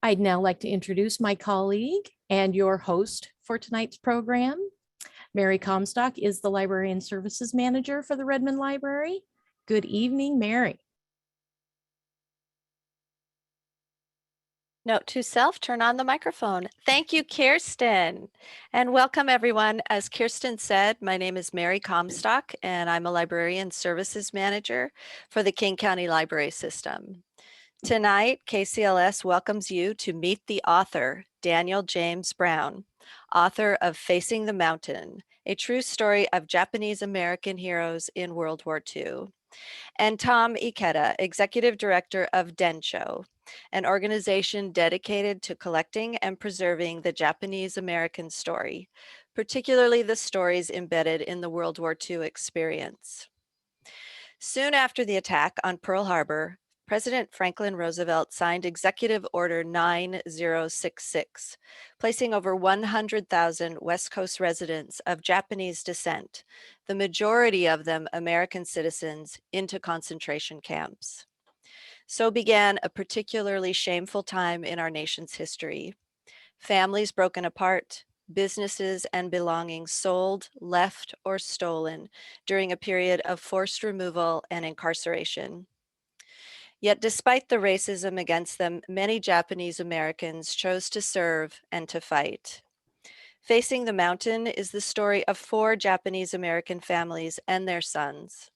I'd now like to introduce my colleague and your host for tonight's program. Mary Comstock is the Librarian Services Manager for the Redmond Library. Good evening, Mary. Note to self, turn on the microphone. Thank you, Kirsten. And welcome everyone. As Kirsten said, my name is Mary Comstock and I'm a Librarian Services Manager for the King County Library System. Tonight, KCLS welcomes you to meet the author, Daniel James Brown, author of Facing the Mountain, a true story of Japanese American heroes in World War II, and Tom Ikeda, Executive Director of Densho, an organization dedicated to collecting and preserving the Japanese American story, particularly the stories embedded in the World War II experience. Soon after the attack on Pearl Harbor, President Franklin Roosevelt signed Executive Order 9066, placing over 100,000 West Coast residents of Japanese descent, the majority of them American citizens, into concentration camps. So began a particularly shameful time in our nation's history. Families broken apart, businesses and belongings sold, left, or stolen during a period of forced removal and incarceration. Yet despite the racism against them, many Japanese Americans chose to serve and to fight. Facing the Mountain is the story of 4 Japanese American families and their sons.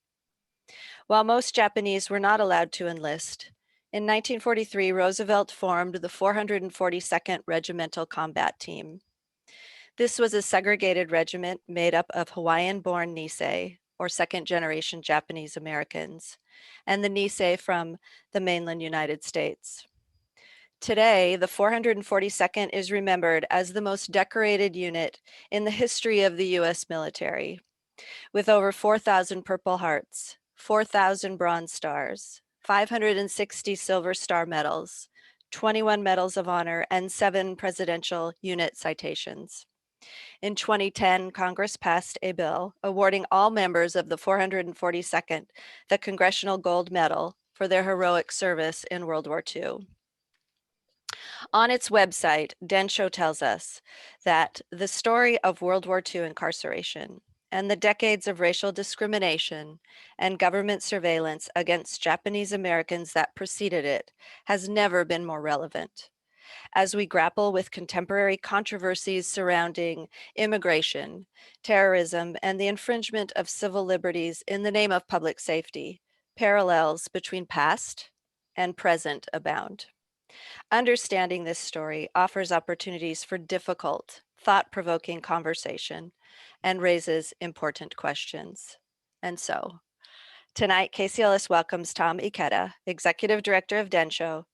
While most Japanese were not allowed to enlist, in 1943, Roosevelt formed the 442nd Regimental Combat Team. This was a segregated regiment made up of Hawaiian-born Nisei, or second-generation Japanese Americans, and the Nisei from the mainland United States. Today, the 442nd is remembered as the most decorated unit in the history of the U.S. military, with over 4,000 Purple Hearts, 4,000 Bronze Stars, 560 Silver Star medals, 21 Medals of Honor, and 7 Presidential Unit citations. In 2010, Congress passed a bill awarding all members of the 442nd the Congressional Gold Medal for their heroic service in World War II. On its website, Densho tells us that the story of World War II incarceration and the decades of racial discrimination and government surveillance against Japanese Americans that preceded it has never been more relevant. As we grapple with contemporary controversies surrounding immigration, terrorism, and the infringement of civil liberties in the name of public safety, parallels between past and present abound. Understanding this story offers opportunities for difficult, thought-provoking conversation and raises important questions. And so, tonight, KCLS welcomes Tom Ikeda, Executive Director of Densho,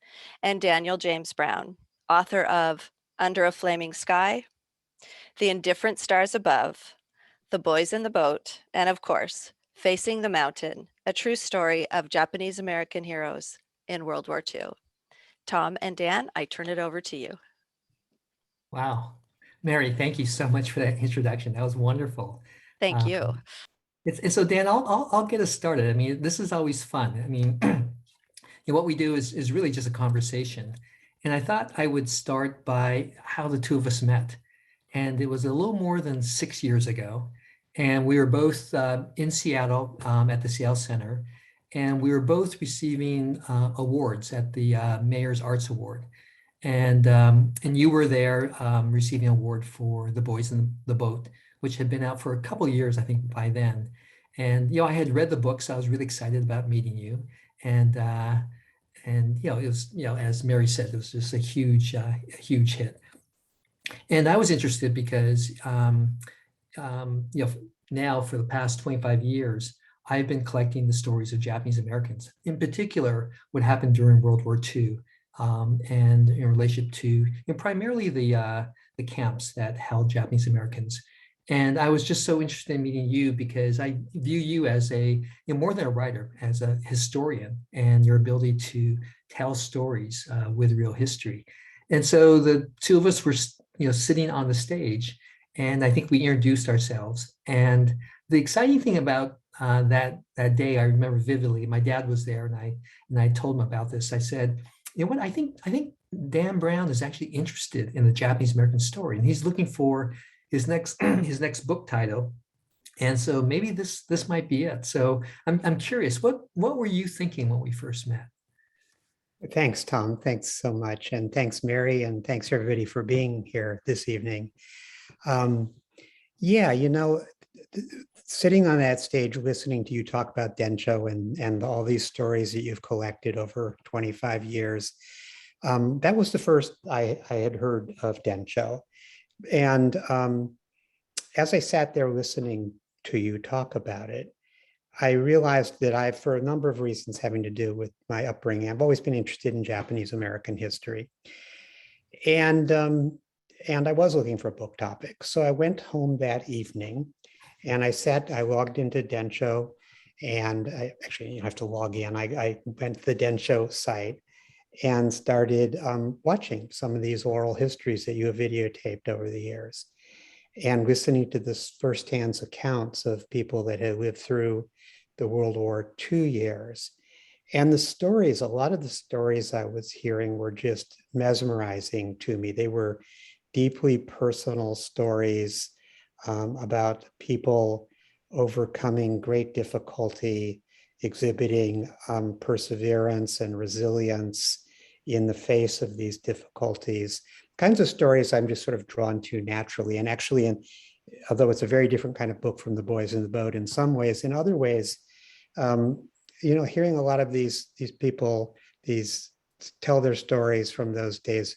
and Daniel James Brown, author of Under a Flaming Sky, The Indifferent Stars Above, The Boys in the Boat, and of course, Facing the Mountain, a true story of Japanese American heroes in World War II. Tom and Dan, I turn it over to you. Wow. Mary, thank you so much for that introduction. That was wonderful. Thank you. So Dan, I'll get us started. I mean, this is always fun. I mean, what we do is really just a conversation. And I thought I would start by how the two of us met. And it was a little more than 6 years ago. And we were both in Seattle at the Seattle Center. And we were both receiving awards at the Mayor's Arts Award. And you were there receiving an award for The Boys in the Boat, which had been out for a couple of years, I think, by then. And I had read the book, so I was really excited about meeting you. And it was, as Mary said, it was just a huge hit. And I was interested because, now for the past 25 years, I've been collecting the stories of Japanese Americans, in particular, what happened during World War II, and in relation to primarily the camps that held Japanese Americans. And I was just so interested in meeting you because I view you as more than a writer, as a historian, and your ability to tell stories with real history. And so the two of us were, sitting on the stage, and I think we introduced ourselves. And the exciting thing about that day, I remember vividly. My dad was there, and I told him about this. I said, "You know what? I think Dan Brown is actually interested in the Japanese American story, and he's looking for his next his next book title. And so maybe this might be it. So I'm curious, what were you thinking when we first met? Thanks, Tom. Thanks so much. And thanks, Mary. And thanks, everybody, for being here this evening. Yeah, sitting on that stage, listening to you talk about Densho and all these stories that you've collected over 25 years, that was the first I had heard of Densho. And as I sat there listening to you talk about it, I realized that for a number of reasons having to do with my upbringing, I've always been interested in Japanese American history. And I was looking for a book topic. So I went home that evening and I logged into Densho, and you have to log in. I went to the Densho site and started watching some of these oral histories that you have videotaped over the years, and listening to this firsthand accounts of people that had lived through the World War II years. And a lot of the stories I was hearing were just mesmerizing to me. They were deeply personal stories about people overcoming great difficulty, exhibiting perseverance and resilience in the face of these difficulties. Kinds of stories I'm just sort of drawn to naturally. And actually, although it's a very different kind of book from The Boys in the Boat in some ways, in other ways, hearing a lot of these people, tell their stories from those days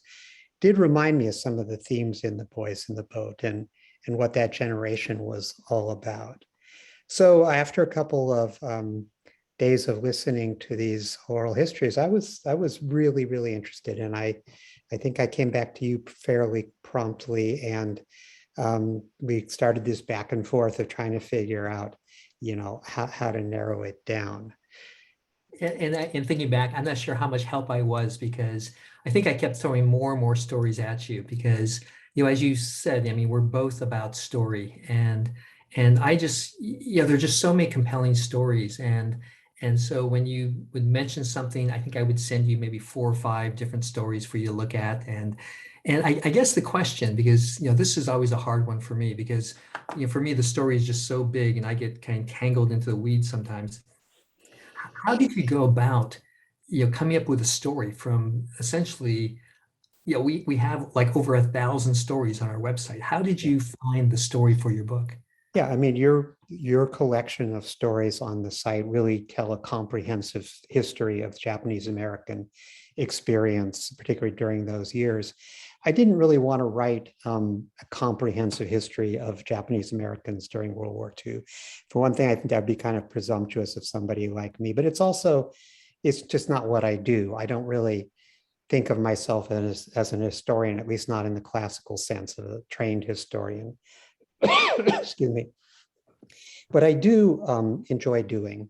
did remind me of some of the themes in The Boys in the Boat and what that generation was all about. So after a couple of days of listening to these oral histories, I was really, really interested. And I think I came back to you fairly promptly, and we started this back and forth of trying to figure out, how to narrow it down. And thinking back, I'm not sure how much help I was, because I think I kept throwing more and more stories at you because, as you said, I mean, we're both about story, and I just, there are just so many compelling stories. And so when you would mention something, I think I would send you maybe 4 or 5 different stories for you to look at. And I guess the question, because, this is always a hard one for me, because, for me, the story is just so big and I get kind of tangled into the weeds sometimes. How did you go about, coming up with a story from essentially, we have like over 1,000 stories on our website. How did you find the story for your book? Yeah, I mean, your collection of stories on the site really tell a comprehensive history of Japanese American experience, particularly during those years. I didn't really want to write a comprehensive history of Japanese Americans during World War II. For one thing, I think that'd be kind of presumptuous of somebody like me, but it's just not what I do. I don't really think of myself as an historian, at least not in the classical sense of a trained historian. Excuse me. What I do enjoy doing,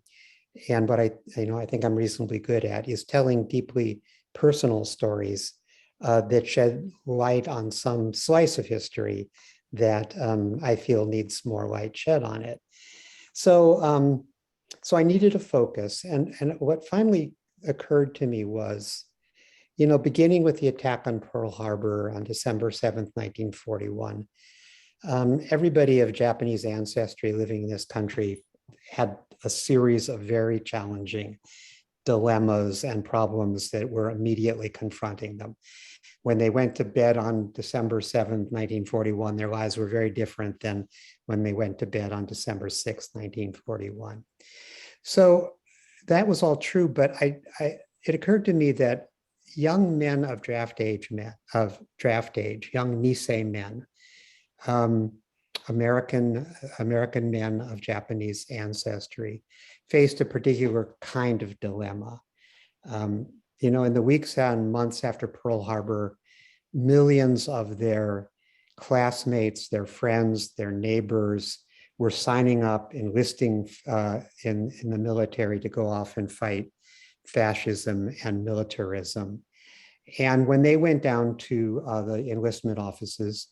and what I think I'm reasonably good at, is telling deeply personal stories that shed light on some slice of history that I feel needs more light shed on it. So, so I needed a focus, and what finally occurred to me was, beginning with the attack on Pearl Harbor on December 7th, 1941. Everybody of Japanese ancestry living in this country had a series of very challenging dilemmas and problems that were immediately confronting them. When they went to bed on December 7th, 1941, their lives were very different than when they went to bed on December 6th, 1941. So that was all true, but it occurred to me that young men of draft age, young Nisei men, American men of Japanese ancestry, faced a particular kind of dilemma. In the weeks and months after Pearl Harbor, millions of their classmates, their friends, their neighbors were signing up, enlisting in the military to go off and fight fascism and militarism. And when they went down to the enlistment offices,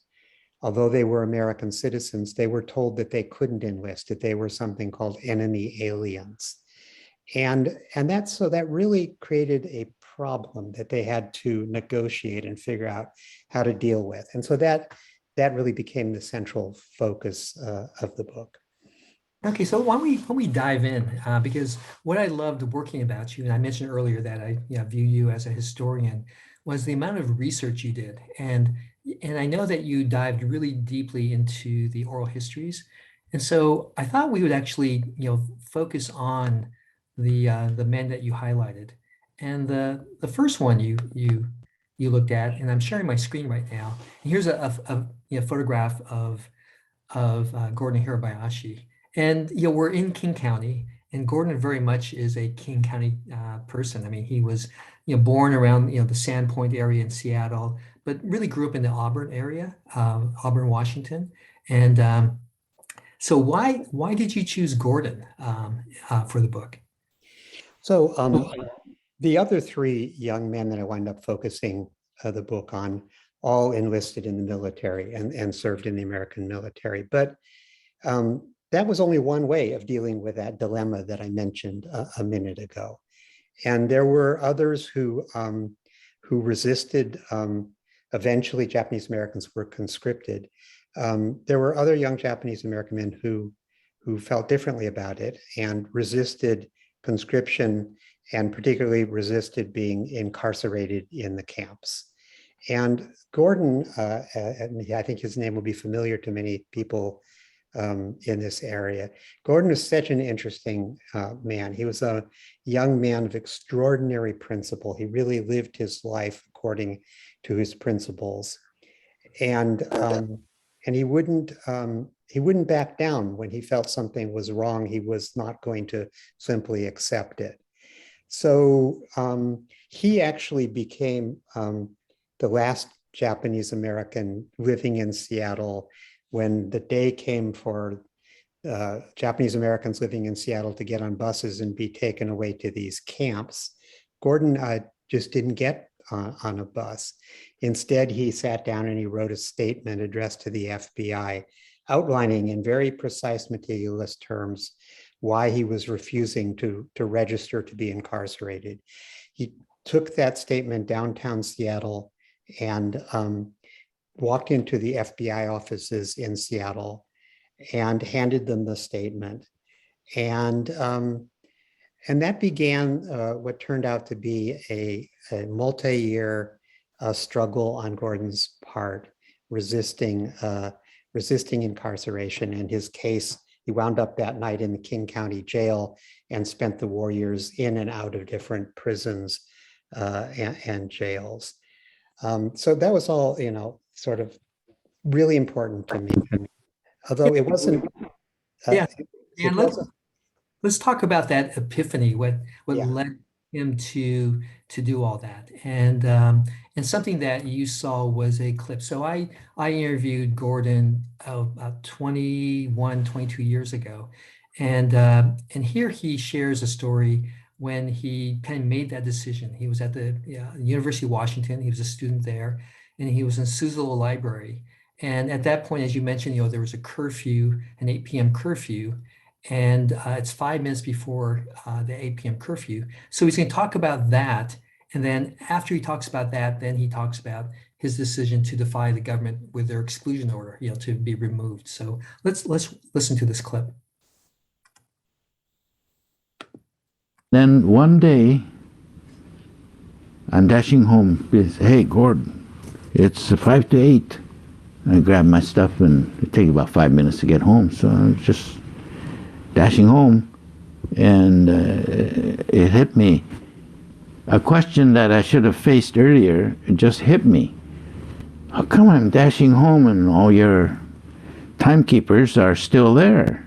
although they were American citizens, they were told that they couldn't enlist, that they were something called enemy aliens. And that really created a problem that they had to negotiate and figure out how to deal with. And so that really became the central focus of the book. Okay, so why don't we dive in? Because what I loved working about you, and I mentioned earlier that I view you as a historian, was the amount of research you did. And I know that you dived really deeply into the oral histories. And so I thought we would actually, focus on the men that you highlighted. And the first one you looked at, and I'm sharing my screen right now. And here's a photograph of Gordon Hirabayashi. And we're in King County, and Gordon very much is a King County person. I mean, he was born around the Sandpoint area in Seattle, but really grew up in the Auburn area, Auburn, Washington. And so why did you choose Gordon for the book? So the other three young men that I wound up focusing the book on all enlisted in the military and served in the American military. But that was only one way of dealing with that dilemma that I mentioned a minute ago. And there were others who resisted. Eventually, Japanese Americans were conscripted. There were other young Japanese American men who felt differently about it and resisted conscription, and particularly resisted being incarcerated in the camps. And Gordon, I think his name will be familiar to many people in this area. Gordon was such an interesting man. He was a young man of extraordinary principle. He really lived his life according to his principles, and he wouldn't back down when he felt something was wrong. He was not going to simply accept it. So he actually became the last Japanese American living in Seattle when the day came for Japanese Americans living in Seattle to get on buses and be taken away to these camps. Gordon just didn't get on a bus. Instead, he sat down and he wrote a statement addressed to the FBI, outlining in very precise, meticulous terms why he was refusing to register to be incarcerated. He took that statement downtown Seattle and walked into the FBI offices in Seattle and handed them the statement. And that began what turned out to be a multi-year struggle on Gordon's part, resisting incarceration. In his case, he wound up that night in the King County Jail and spent the war years in and out of different prisons and jails. So that was all, sort of really important to me. Although it wasn't. And let's talk about that epiphany. What led him to do all that, and something that you saw was a clip. So I interviewed Gordon about 21, 22 years ago, and here he shares a story when he kind of made that decision. He was at the University of Washington. He was a student there, and he was in Suzulo Library. And at that point, as you mentioned, there was a curfew, an 8 p.m. curfew, and it's 5 minutes before the 8 p.m. curfew. So he's going to talk about that. And then after he talks about that, then he talks about his decision to defy the government with their exclusion order, to be removed. So let's listen to this clip. Then one day, I'm dashing home. Hey, Gordon, it's 5 to 8. I grab my stuff, and it takes about 5 minutes to get home. So I'm just dashing home, and it hit me. A question that I should have faced earlier, it just hit me. How come I'm dashing home and all your timekeepers are still there?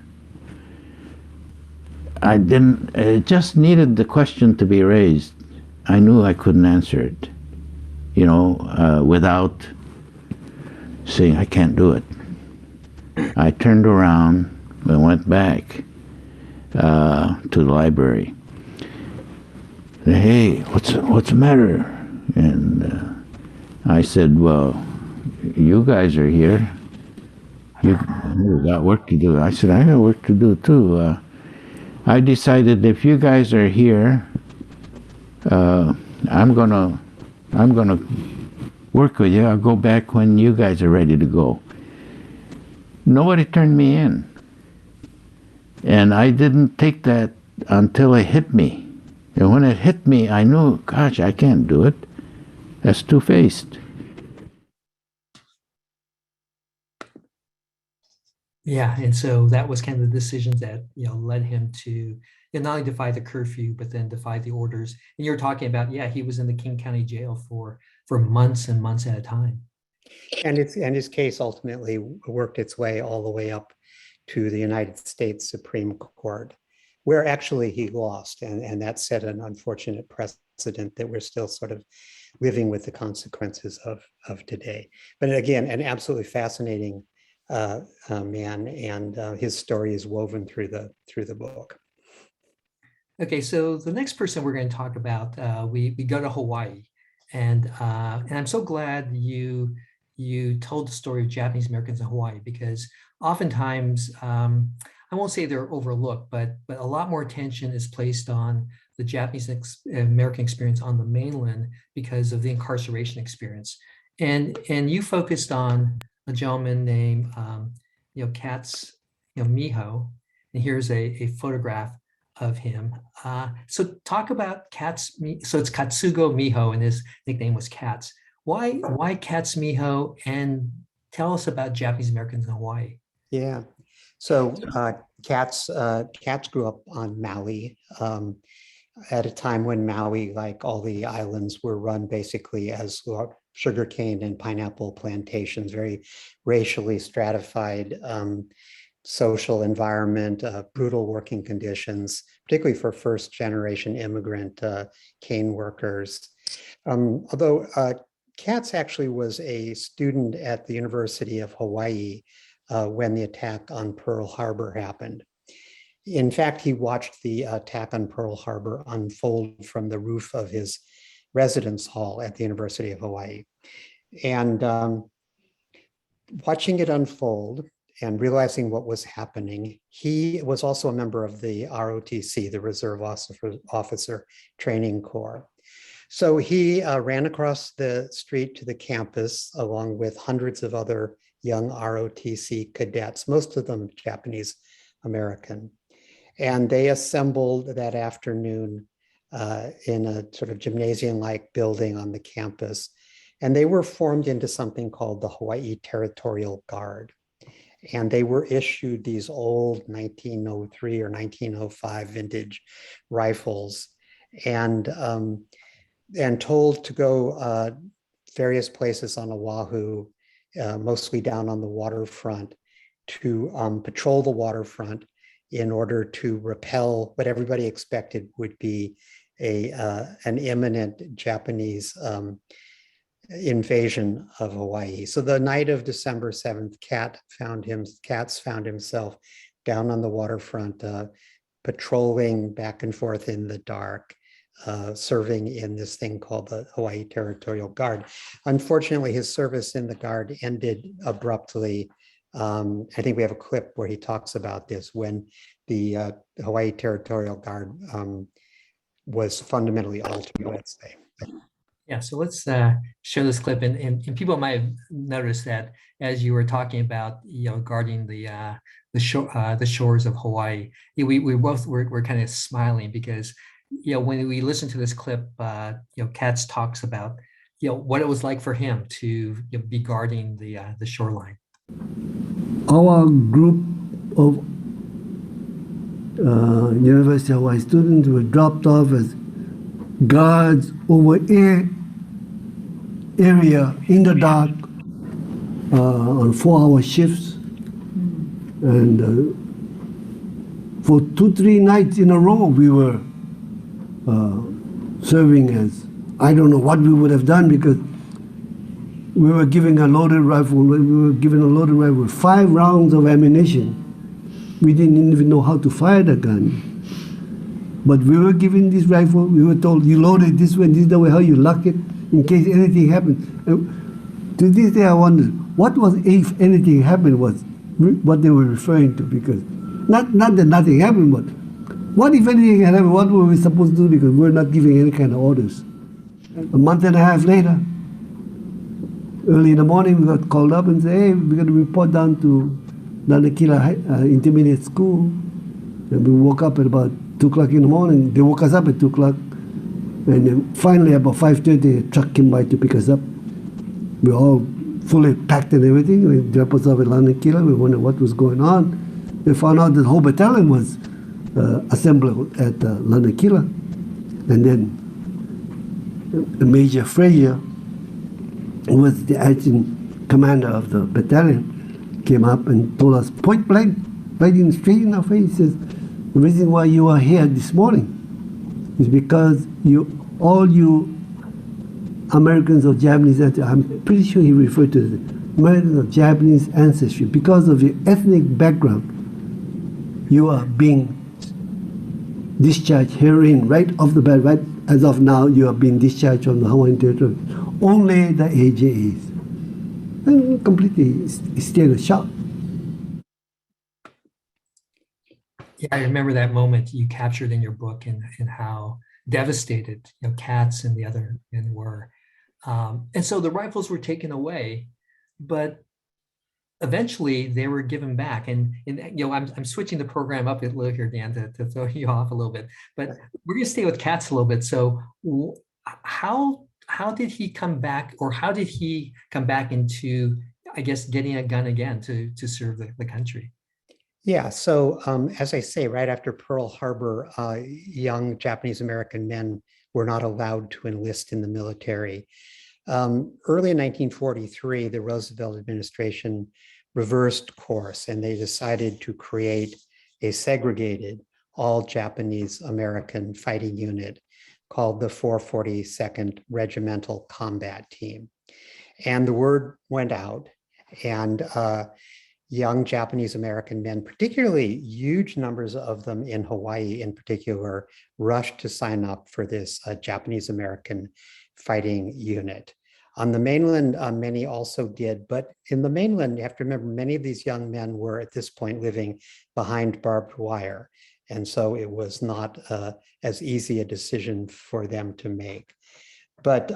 It just needed the question to be raised. I knew I couldn't answer it, without saying I can't do it. I turned around and went back to the library. Hey, what's the matter? And I said, well, you guys are here. You got work to do. I said, I got work to do too. I decided if you guys are here, I'm gonna work with you. I'll go back when you guys are ready to go. Nobody turned me in. And I didn't take that until it hit me. And when it hit me, I knew, gosh, I can't do it. That's two-faced. Yeah, and so that was kind of the decisions that led him to not only defy the curfew, but then defy the orders. And you're talking about, he was in the King County Jail for months and months at a time. And his case ultimately worked its way all the way up to the United States Supreme Court, where actually he lost, and that set an unfortunate precedent that we're still sort of living with the consequences of today. But again, an absolutely fascinating man, and his story is woven through the book. Okay, so the next person we're going to talk about, we go to Hawaii, and I'm so glad you told the story of Japanese Americans in Hawaii, because oftentimes I won't say they're overlooked, but a lot more attention is placed on the Japanese American experience on the mainland because of the incarceration experience, and you focused on a gentleman named Katz Miho, and here's a photograph of him. So talk about Katz. So it's Katsugo Miho, and his nickname was Katz. Why Katz Miho, and tell us about Japanese Americans in Hawaii. Yeah, so Katz grew up on Maui at a time when Maui, like all the islands, were run basically as sugarcane and pineapple plantations, very racially stratified social environment, brutal working conditions, particularly for first generation immigrant cane workers. Although Katz actually was a student at the University of Hawaii when the attack on Pearl Harbor happened. In fact, he watched the attack on Pearl Harbor unfold from the roof of his residence hall at the University of Hawaii. And watching it unfold and realizing what was happening, he was also a member of the ROTC, the Reserve Officer Training Corps. So he ran across the street to the campus along with hundreds of other young ROTC cadets, most of them Japanese American. And they assembled that afternoon in a sort of gymnasium-like building on the campus. And they were formed into something called the Hawaii Territorial Guard. And they were issued these old 1903 or 1905 vintage rifles, and told to go various places on Oahu, mostly down on the waterfront, to patrol the waterfront in order to repel what everybody expected would be an imminent Japanese invasion of Hawaii. So the night of December 7th, Katz found himself down on the waterfront, patrolling back and forth in the dark, serving in this thing called the Hawaii Territorial Guard. Unfortunately, his service in the Guard ended abruptly. I think we have a clip where he talks about this, when the Hawaii Territorial Guard was fundamentally altered, let's say. Yeah, so let's show this clip, and people might have noticed that as you were talking about guarding the shores of Hawaii, we both were kind of smiling, because when we listen to this clip, Katz talks about what it was like for him to be guarding the shoreline. Our group of University of Hawaii students were dropped off as guards over area in the dark on 4-hour shifts, and for 2-3 nights in a row we were serving as, I don't know what we would have done, because we were given a loaded rifle. We were given a loaded rifle with 5 rounds of ammunition. We didn't even know how to fire the gun. But we were given this rifle. We were told, you load it this way, this is the way how you lock it in case anything happens. To this day, I wonder, what was if anything happened was what they were referring to, because not that nothing happened, but what if anything had happened, what were we supposed to do, because we're not giving any kind of orders. A month and a half later, early in the morning, we got called up and said, hey, we're going to report down to Lanakila Intermediate School. And we woke up at about 2 o'clock in the morning. They woke us up at 2 o'clock. And then finally, about 5:30, a truck came by to pick us up. We were all fully packed and everything. We dropped us off at Lanakila. We wondered what was going on. We found out that the whole battalion was assembled at Lanakila. And then Major Frazier, who was the acting commander of the battalion, came up and told us point blank, right straight in our face, he says, the reason why you are here this morning is because all you Americans or Japanese, I'm pretty sure he referred to it, Americans of Japanese ancestry, because of your ethnic background, you are being discharged herein right off the bat, right as of now, you are being discharged from the Hawaiian Territory. Only the AJAs. And completely still a shock. Yeah, I remember that moment you captured in your book and how devastated Katz and the other men were. And so the rifles were taken away, but eventually they were given back. And I'm switching the program up a little here, Dan, to throw you off a little bit. But we're going to stay with Katz a little bit. So how did he come back, or how did he come back into, I guess, getting a gun again to serve the country? Yeah, so as I say, right after Pearl Harbor, young Japanese American men were not allowed to enlist in the military. Early in 1943, the Roosevelt administration reversed course, and they decided to create a segregated all Japanese American fighting unit called the 442nd Regimental Combat Team. And the word went out, and young Japanese American men, particularly huge numbers of them in Hawaii in particular, rushed to sign up for this Japanese American fighting unit. On the mainland, many also did, but in the mainland, you have to remember, many of these young men were at this point living behind barbed wire. And so it was not as easy a decision for them to make. But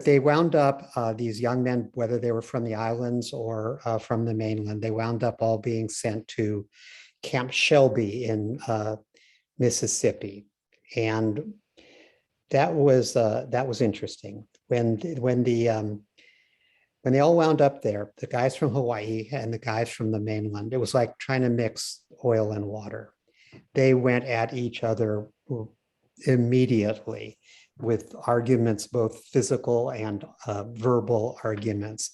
they wound up, these young men, whether they were from the islands or from the mainland, they wound up all being sent to Camp Shelby in Mississippi. And that was interesting. When they all wound up there, the guys from Hawaii and the guys from the mainland, it was like trying to mix oil and water. They went at each other immediately with arguments, both physical and verbal arguments.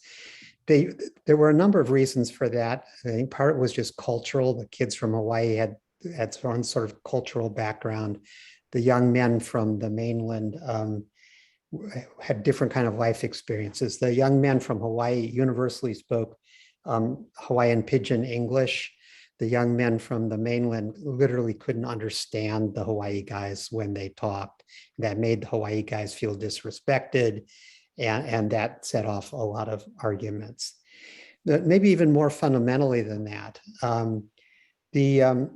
There were a number of reasons for that. I think part was just cultural. The kids from Hawaii had some sort of cultural background. The young men from the mainland had different kind of life experiences. The young men from Hawaii universally spoke Hawaiian Pidgin English. The young men from the mainland literally couldn't understand the Hawaii guys when they talked. That made the Hawaii guys feel disrespected, and that set off a lot of arguments. Maybe even more fundamentally than that, the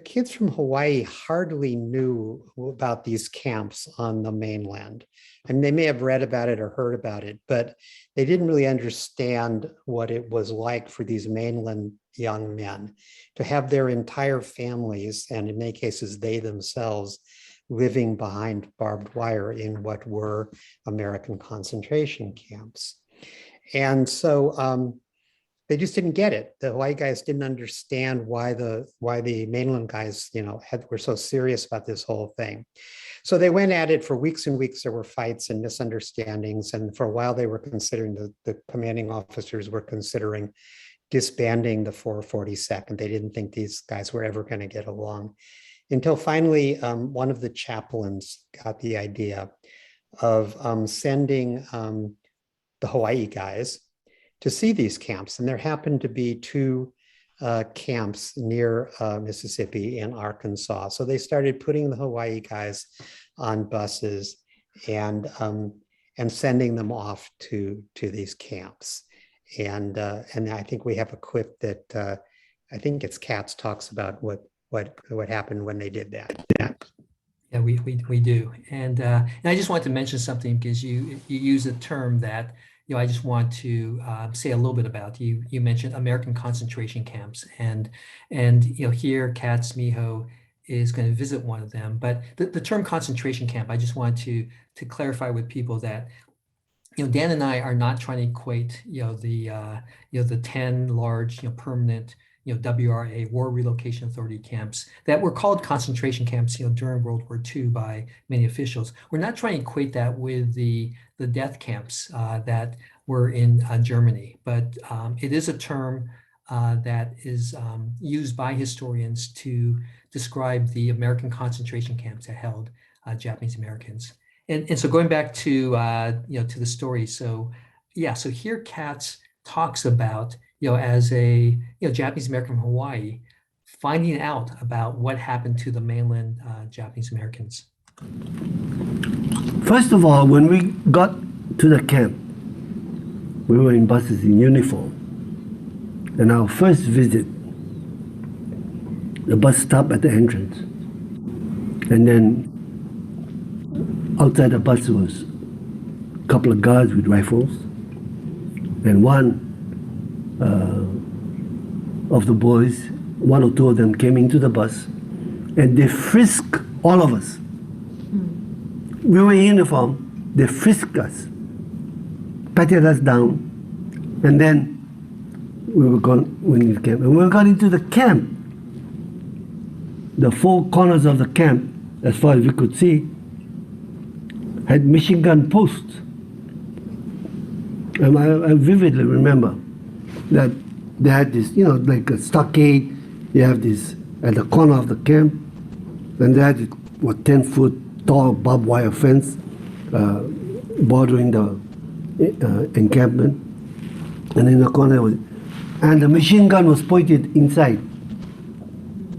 kids from Hawaii hardly knew about these camps on the mainland. I mean, they may have read about it or heard about it, but they didn't really understand what it was like for these mainland young men to have their entire families, and in many cases, they themselves, living behind barbed wire in what were American concentration camps. And so they just didn't get it. The Hawaii guys didn't understand why the mainland guys, were so serious about this whole thing. So they went at it for weeks and weeks. There were fights and misunderstandings. And for a while they were considering, the commanding officers were considering disbanding the 442nd. They didn't think these guys were ever going to get along. Until finally, one of the chaplains got the idea of sending the Hawaii guys to see these camps. And there happened to be two camps near Mississippi and Arkansas. So they started putting the Hawaii guys on buses and sending them off to these camps. And I think we have a clip that I think it's Katz talks about what happened when they did that. Yeah. Yeah, we do. And I just wanted to mention something because you use a term that, I just want to say a little bit about. You mentioned American concentration camps, and here Katz Miho is going to visit one of them. But the term concentration camp, I just want to clarify with people that, Dan and I are not trying to equate, the 10 large, permanent, WRA, War Relocation Authority camps that were called concentration camps, during World War II by many officials. We're not trying to equate that with the death camps that were in Germany, but it is a term that is used by historians to describe the American concentration camps that held Japanese Americans. And so going back to to the story, so here Katz talks about, as a Japanese American from Hawaii, finding out about what happened to the mainland Japanese Americans. First of all, when we got to the camp, we were in buses in uniform. And our first visit, the bus stopped at the entrance. And then outside the bus was a couple of guards with rifles, and one of the boys, one or two of them came into the bus, and they frisked all of us. We were in uniform, they frisked us, patted us down, and then we were gone when we came. And when we got into the camp, the four corners of the camp, as far as we could see, had machine gun posts. And I vividly remember that they had this, like a stockade. You have this at the corner of the camp, and they had 10-foot tall barbed wire fence bordering the encampment. And in the corner and the machine gun was pointed inside.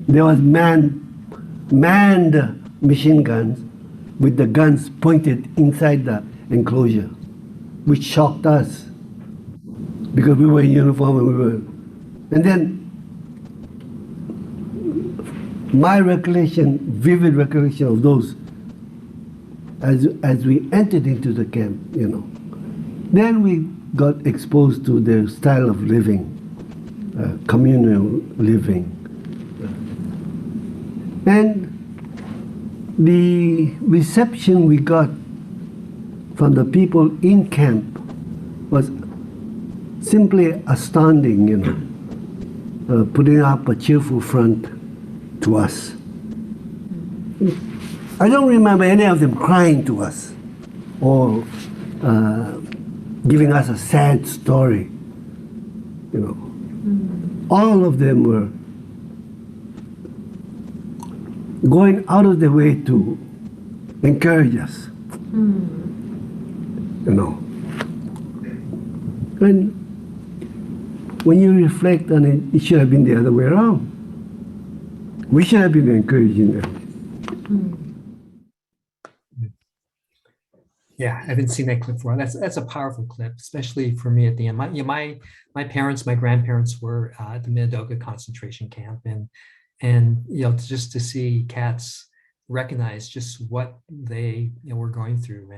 There was manned machine guns with the guns pointed inside the enclosure, which shocked us because we were in uniform and then my vivid recollection of those as we entered into the camp, then we got exposed to their style of living, communal living. And the reception we got from the people in camp was simply astounding, putting up a cheerful front to us. I don't remember any of them crying to us or giving us a sad story. All of them were going out of their way to encourage us. And when you reflect on it, it should have been the other way around. We should have been encouraging them. Yeah, I haven't seen that clip before. That's a powerful clip, especially for me at the end. My parents, my grandparents were at the Minidoka concentration camp, and just to see Katz recognize just what they were going through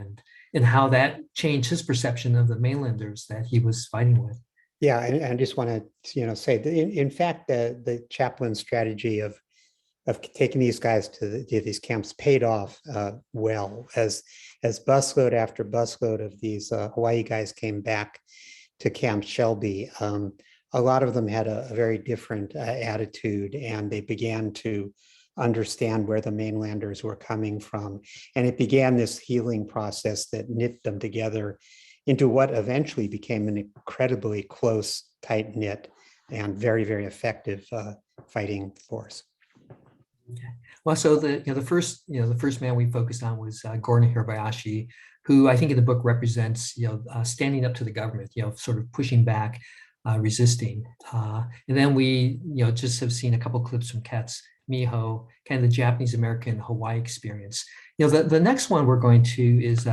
and how that changed his perception of the mainlanders that he was fighting with. Yeah, and I just want to say that in fact the chaplain's strategy of taking these guys to these camps paid off well as busload after busload of these Hawaii guys came back to Camp Shelby. A lot of them had a very different attitude, and they began to understand where the mainlanders were coming from. And it began this healing process that knit them together into what eventually became an incredibly close, tight-knit, and very, very effective fighting force. Okay. Well, so the first man we focused on was Gordon Hirabayashi, who I think in the book represents standing up to the government, sort of pushing back, resisting. And then we just have seen a couple clips from Katz Miho, kind of the Japanese American Hawaii experience. The next one we're going to is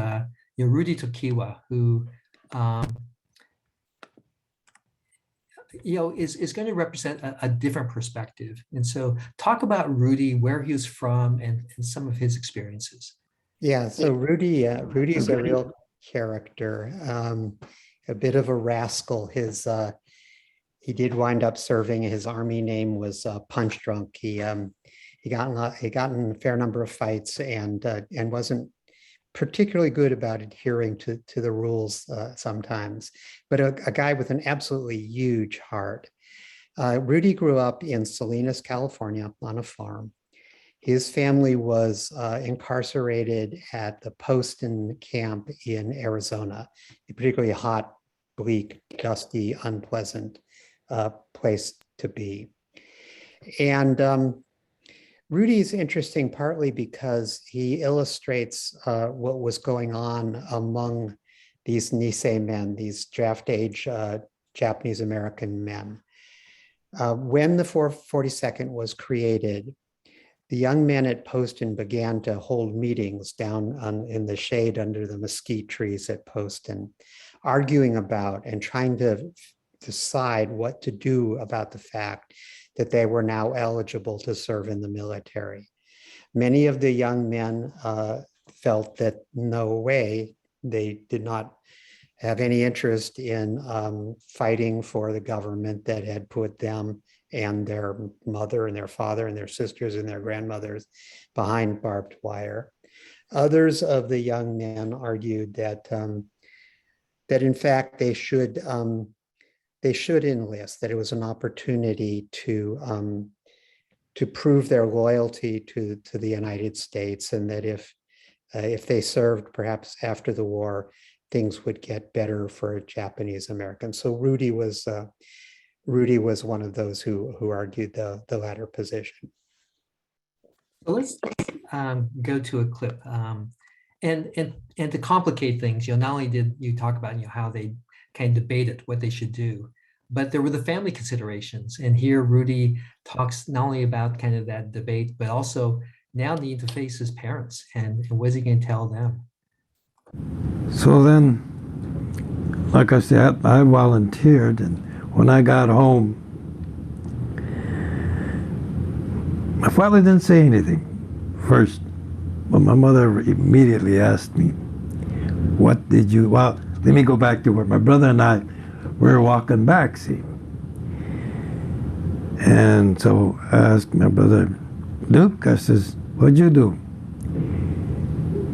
Rudy Tokiwa, who is going to represent a different perspective. And so talk about Rudy, where he was from, and some of his experiences. Yeah, so Rudy's a real character, a bit of a rascal. He did wind up serving. His army name was Punch Drunk. He got in a fair number of fights and wasn't particularly good about adhering to the rules sometimes, but a guy with an absolutely huge heart. Rudy grew up in Salinas, California, on a farm. His family was incarcerated at the Poston camp in Arizona, a particularly hot, bleak, dusty, unpleasant place to be. And Rudy's interesting partly because he illustrates what was going on among these Nisei men, these draft age Japanese American men. When the 442nd was created, the young men at Poston began to hold meetings down in the shade under the mesquite trees at Poston, arguing about and trying to decide what to do about the fact that they were now eligible to serve in the military. Many of the young men felt that no way, they did not have any interest in fighting for the government that had put them and their mother and their father and their sisters and their grandmothers behind barbed wire. Others of the young men argued that in fact they should enlist, that it was an opportunity to prove their loyalty to the United States, and that if they served perhaps after the war, things would get better for Japanese Americans. So Rudy was one of those who argued the latter position. So let's go to a clip. And to complicate things, not only did you talk about how they kind of debated what they should do, but there were the family considerations. And here Rudy talks not only about kind of that debate, but also now needing to face his parents and what is he going to tell them? So then, like I said, I volunteered, and when I got home, my father didn't say anything first, but my mother immediately asked me, what did you, well, let me go back to where my brother and I were walking back, see. And so I asked my brother, Luke, I says, what'd you do?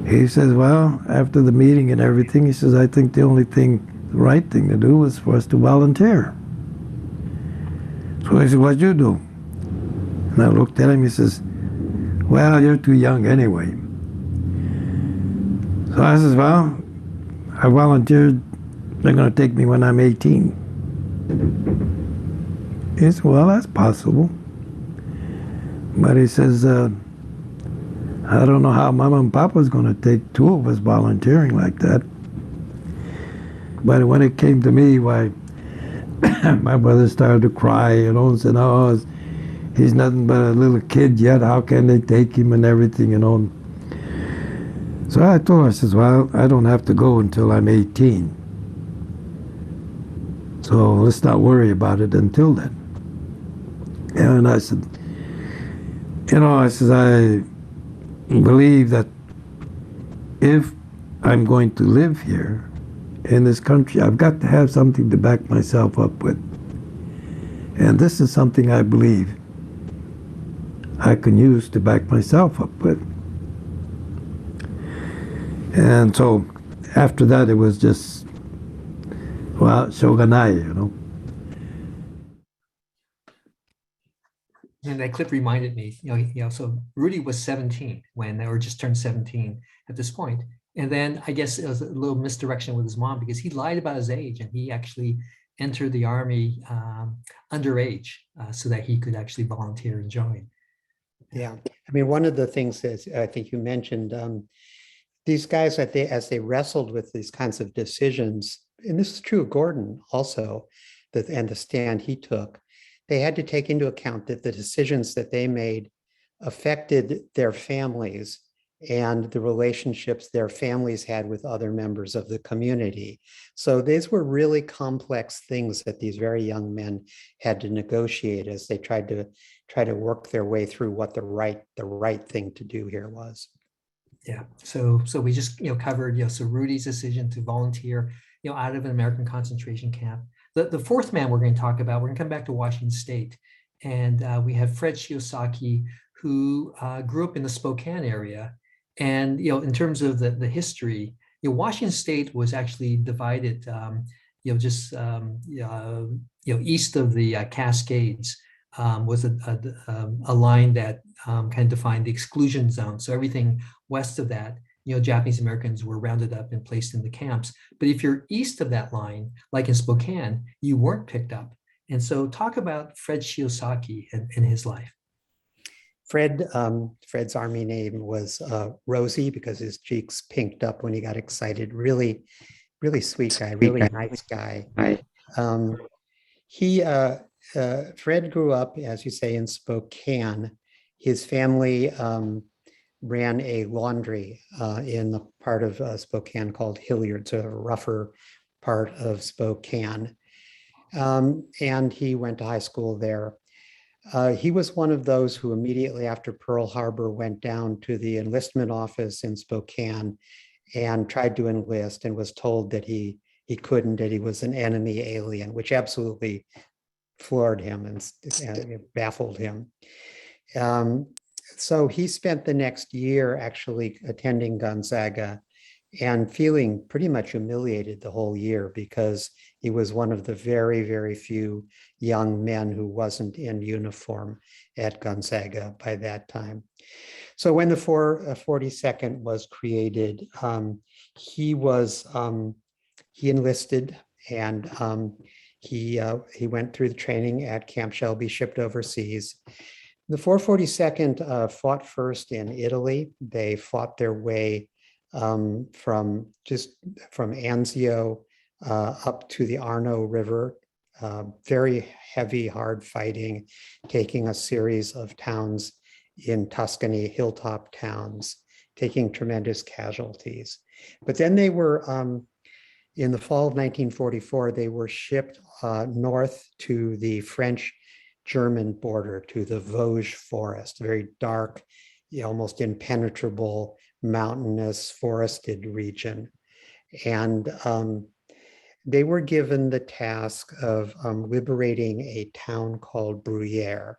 He says, well, after the meeting and everything, he says, I think the only thing, the right thing to do was for us to volunteer. So he said, what'd you do? And I looked at him, he says, well, you're too young anyway. So I says, well, I volunteered, they're going to take me when I'm 18. He said, well, that's possible. But he says, I don't know how Mama and Papa's going to take two of us volunteering like that. But when it came to me, why, my brother started to cry, and said, oh, he's nothing but a little kid yet. How can they take him and everything, So I told her, I says, well, I don't have to go until I'm 18. So let's not worry about it until then. And I said, I believe that if I'm going to live here in this country, I've got to have something to back myself up with. And this is something I believe I can use to back myself up with. And so after that, it was just, well, shoganai, And that clip reminded me, so Rudy was 17 or just turned 17 at this point. And then I guess it was a little misdirection with his mom because he lied about his age, and he actually entered the army underage so that he could actually volunteer and join. Yeah, I mean, one of the things that I think you mentioned, these guys, as they wrestled with these kinds of decisions, and this is true of Gordon also, and the stand he took, they had to take into account that the decisions that they made affected their families and the relationships their families had with other members of the community. So these were really complex things that these very young men had to negotiate as they tried to work their way through what the right thing to do here was. Yeah. So we just covered so Rudy's decision to volunteer out of an American concentration camp. The fourth man we're going to talk about, we're going to come back to Washington State, and we have Fred Shiosaki, who grew up in the Spokane area. And in terms of the history, Washington State was actually divided, just east of the Cascades was a line that kind of defined the exclusion zone. So everything west of that, Japanese Americans were rounded up and placed in the camps. But if you're east of that line, like in Spokane, you weren't picked up. And so talk about Fred Shiosaki and his life. Fred's army name was Rosie because his cheeks pinked up when he got excited. Really, really sweet guy, really nice guy. Fred grew up, as you say, in Spokane. His family ran a laundry in the part of Spokane called Hilliard, a rougher part of Spokane. And he went to high school there. He was one of those who immediately after Pearl Harbor went down to the enlistment office in Spokane and tried to enlist and was told that he couldn't, that he was an enemy alien, which absolutely floored him and baffled him. So he spent the next year actually attending Gonzaga and feeling pretty much humiliated the whole year because he was one of the very, very few young men who wasn't in uniform at Gonzaga by that time. So when the 42nd was created, he enlisted and he went through the training at Camp Shelby, shipped overseas. The 442nd fought first in Italy. They fought their way from Anzio up to the Arno River, very heavy, hard fighting, taking a series of towns in Tuscany, hilltop towns, taking tremendous casualties. But then they were, in the fall of 1944, they were shipped north to the French-German border, to the Vosges forest, very dark, almost impenetrable, mountainous, forested region. And they were given the task of liberating a town called Bruyères,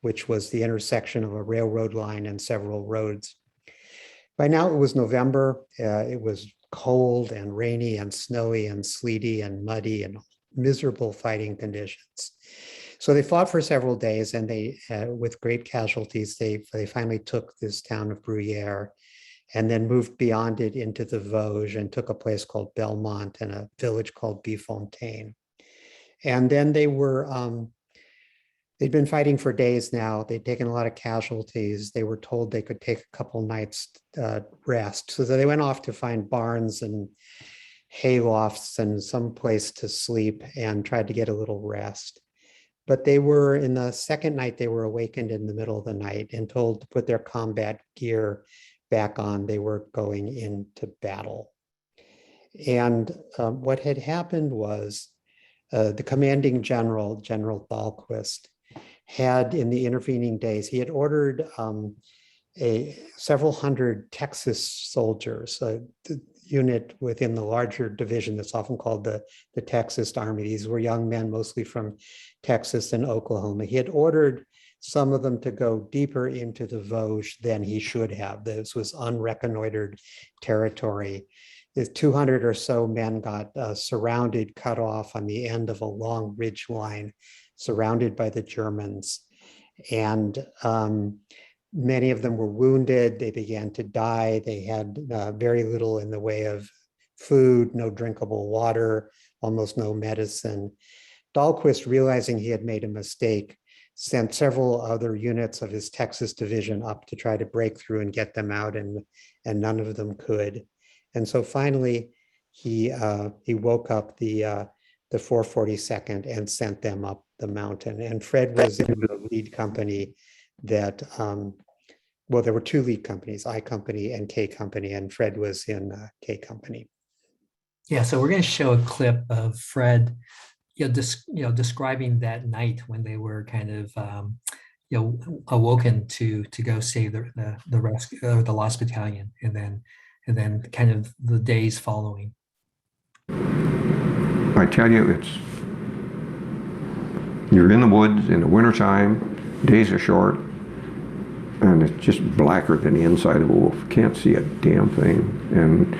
which was the intersection of a railroad line and several roads. By now it was November. It was cold and rainy and snowy and sleety and muddy and miserable fighting conditions. So they fought for several days, and they, with great casualties, they finally took this town of Bruyères and then moved beyond it into the Vosges and took a place called Belmont and a village called Bifontaine. And then they were, they'd been fighting for days now. They'd taken a lot of casualties. They were told they could take a couple nights rest. So they went off to find barns and hay lofts and some place to sleep and tried to get a little rest. But they were, in the second night, they were awakened in the middle of the night and told to put their combat gear back on. They were going into battle. And what had happened was the commanding general, General Dahlquist, had in the intervening days, he had ordered several hundred Texas soldiers, a unit within the larger division that's often called the Texas Army. These were young men, mostly from Texas and Oklahoma. He had ordered some of them to go deeper into the Vosges than he should have. This was unreconnoitered territory. The 200 or so men got surrounded, cut off on the end of a long ridge line, surrounded by the Germans. And many of them were wounded. They began to die. They had very little in the way of food, no drinkable water, almost no medicine. Dahlquist, realizing he had made a mistake, sent several other units of his Texas division up to try to break through and get them out, and none of them could. And so finally, he woke up the 442nd and sent them up the mountain. And Fred was in the lead company that well, there were two lead companies, I Company and K Company, and Fred was in K Company. Yeah, so we're going to show a clip of Fred, describing that night when they were kind of, awoken to go save the rescue or the Lost Battalion, and then kind of the days following. I tell you, you're in the woods in the wintertime, days are short, and it's just blacker than the inside of a wolf. Can't see a damn thing. And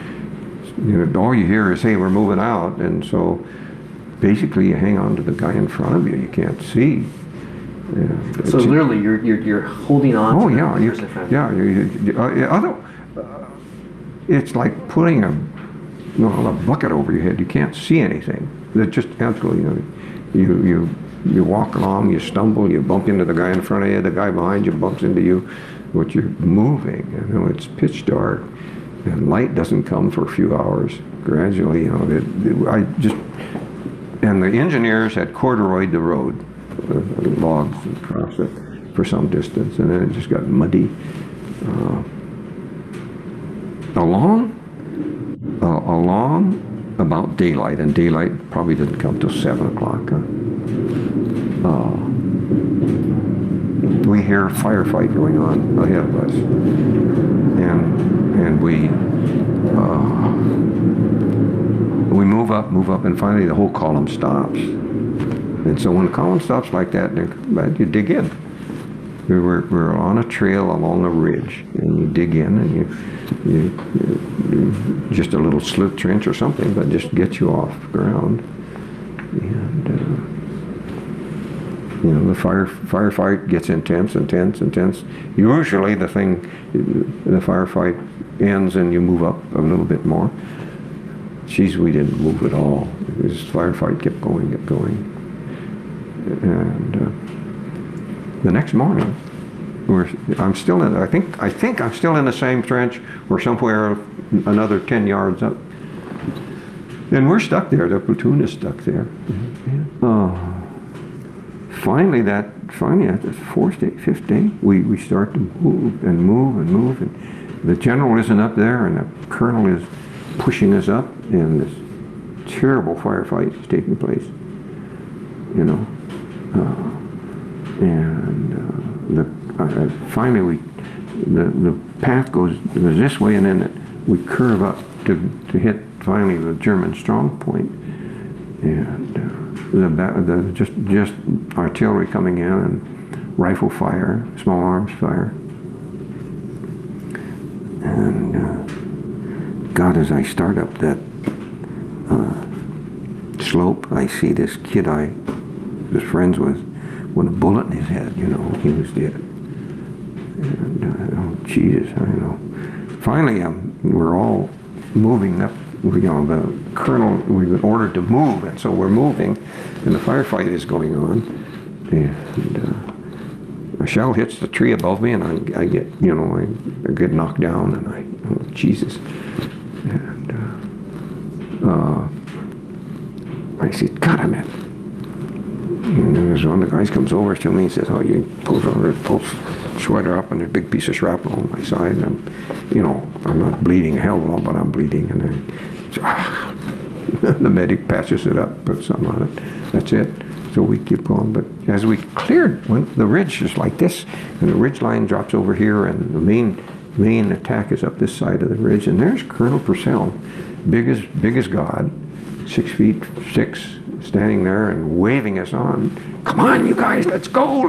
all you hear is, hey, we're moving out. And so basically you hang on to the guy in front of you. You can't see. Yeah, so literally you're holding on to the person in front of you. It's like putting a bucket over your head. You can't see anything. It's just absolutely, you walk along, you stumble, you bump into the guy in front of you, the guy behind you bumps into you, but you're moving. It's pitch dark, and light doesn't come for a few hours. Gradually, and the engineers had corduroyed the road, the logs across it for some distance, and then it just got muddy. Along about daylight, and daylight probably didn't come till 7 o'clock. We hear a firefight going on ahead of us, and we move up, and finally the whole column stops. And so when the column stops like that, you dig in. We're on a trail along a ridge, and you dig in, and you just a little slit trench or something, but just get you off the ground. And the firefight gets intense. Usually the firefight ends and you move up a little bit more. Geez, we didn't move at all. This firefight kept going. And the next morning, I'm still in. I think I'm still in the same trench. We're somewhere another 10 yards up, and we're stuck there. The platoon is stuck there. Finally, at the fifth day, we start to move, and the general isn't up there, and the colonel is pushing us up, and this terrible firefight is taking place. Finally the path goes this way, and then we curve up to hit finally the German strong point, and just artillery coming in and rifle fire, small arms fire, and God, as I start up that slope, I see this kid I was friends with a bullet in his head. He was dead. And Jesus, I know. Finally, we're all moving up. The colonel, we've been ordered to move, and so we're moving, and the firefight is going on. And a shell hits the tree above me, and I get, I get knocked down, and Jesus. And I said, God, I'm in. And then there's one of the guys comes over to me and says, "Oh, you pulls sweater up, and there's a big piece of shrapnel on my side, and I'm not bleeding a hell of a lot, but I'm bleeding." And the medic patches it up, puts some on it. That's it. So we keep going. But as we cleared, when the ridge is like this, and the ridge line drops over here, and the main attack is up this side of the ridge, and there's Colonel Purcell, big as God, 6'6", standing there and waving us on. "Come on, you guys, let's go.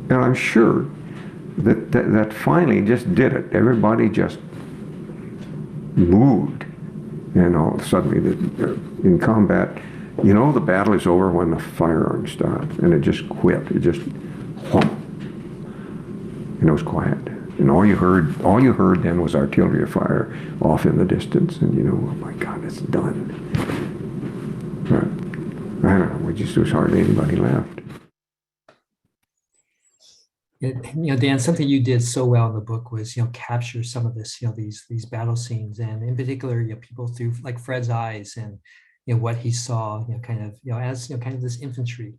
And I'm sure that finally just did it. Everybody just moved, and all suddenly in combat, the battle is over when the firearm stopped, and it just quit. It just whump, and it was quiet. And all you heard then was artillery fire off in the distance, and oh my God, it's done. But I don't know. There was hardly anybody left. Dan, something you did so well in the book was, capture some of this, these battle scenes, and in particular, people through like Fred's eyes, and what he saw, as kind of this infantry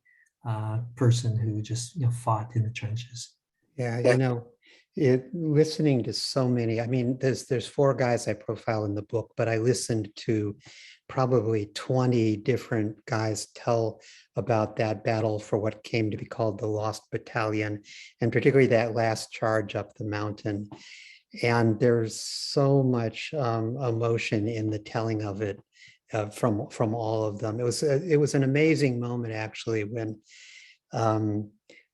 person who just fought in the trenches. Yeah, listening to so many, I mean, there's 4 guys I profile in the book, but I listened to probably 20 different guys tell about that battle for what came to be called the Lost Battalion, and particularly that last charge up the mountain. And there's so much emotion in the telling of it from all of them. It was an amazing moment, actually, when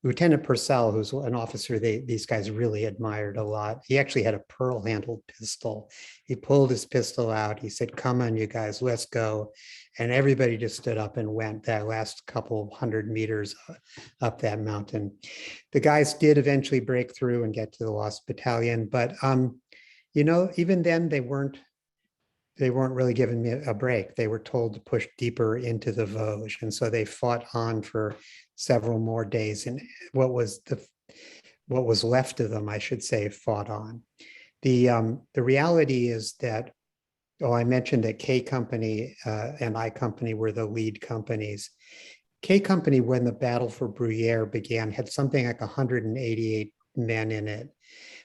Lieutenant Purcell, who's an officer these guys really admired a lot. He actually had a pearl-handled pistol. He pulled his pistol out. He said, "Come on, you guys, let's go." And everybody just stood up and went that last couple 100 meters up that mountain. The guys did eventually break through and get to the Lost Battalion, but even then they weren't really giving me a break. They were told to push deeper into the Vosges. And so they fought on for several more days. And what was left of them, I should say, fought on. The reality is that, I mentioned that K Company and I Company were the lead companies. K Company, when the battle for Bruyere began, had something like 188 men in it.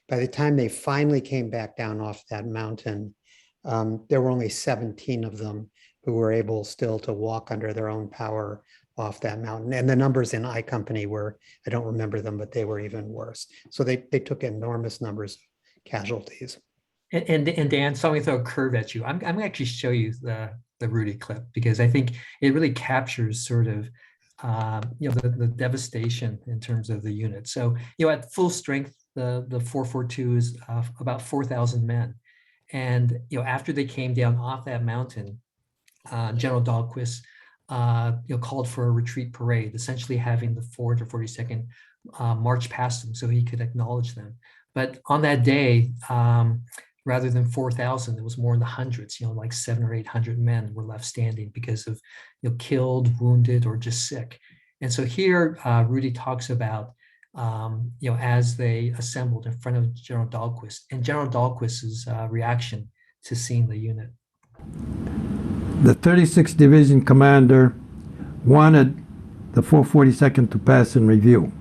By the time they finally came back down off that mountain, there were only 17 of them who were able still to walk under their own power off that mountain. And the numbers in I Company were, I don't remember them, but they were even worse. So they took enormous numbers of casualties. And Dan, so let me throw a curve at you. I'm going to actually show you the Rudy clip, because I think it really captures sort of the devastation in terms of the unit. So at full strength, the 442 is about 4,000 men. And after they came down off that mountain, General Dahlquist called for a retreat parade, essentially having the 442nd march past them so he could acknowledge them. But on that day, rather than 4,000, it was more in the hundreds. Like 700 or 800 men were left standing because of killed, wounded, or just sick. And so here, Rudy talks about as they assembled in front of General Dahlquist, and General Dahlquist's reaction to seeing the unit. The 36th Division commander wanted the 442nd to pass in review.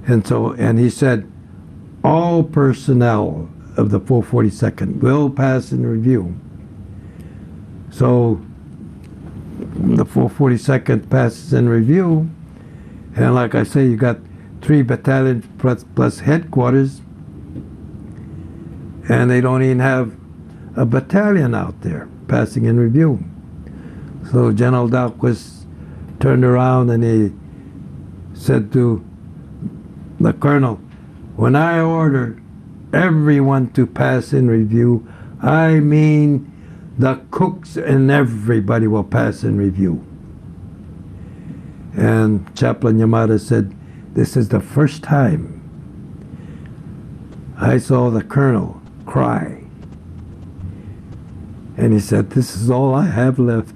And he said, all personnel of the 442nd will pass in review. So the 442nd passes in review. And like I say, you got 3 battalions plus headquarters, and they don't even have a battalion out there passing in review. So General Dahlquist turned around and he said to the colonel, when I order everyone to pass in review, I mean the cooks and everybody will pass in review. And Chaplain Yamada said, this is the first time I saw the colonel cry. And he said, this is all I have left.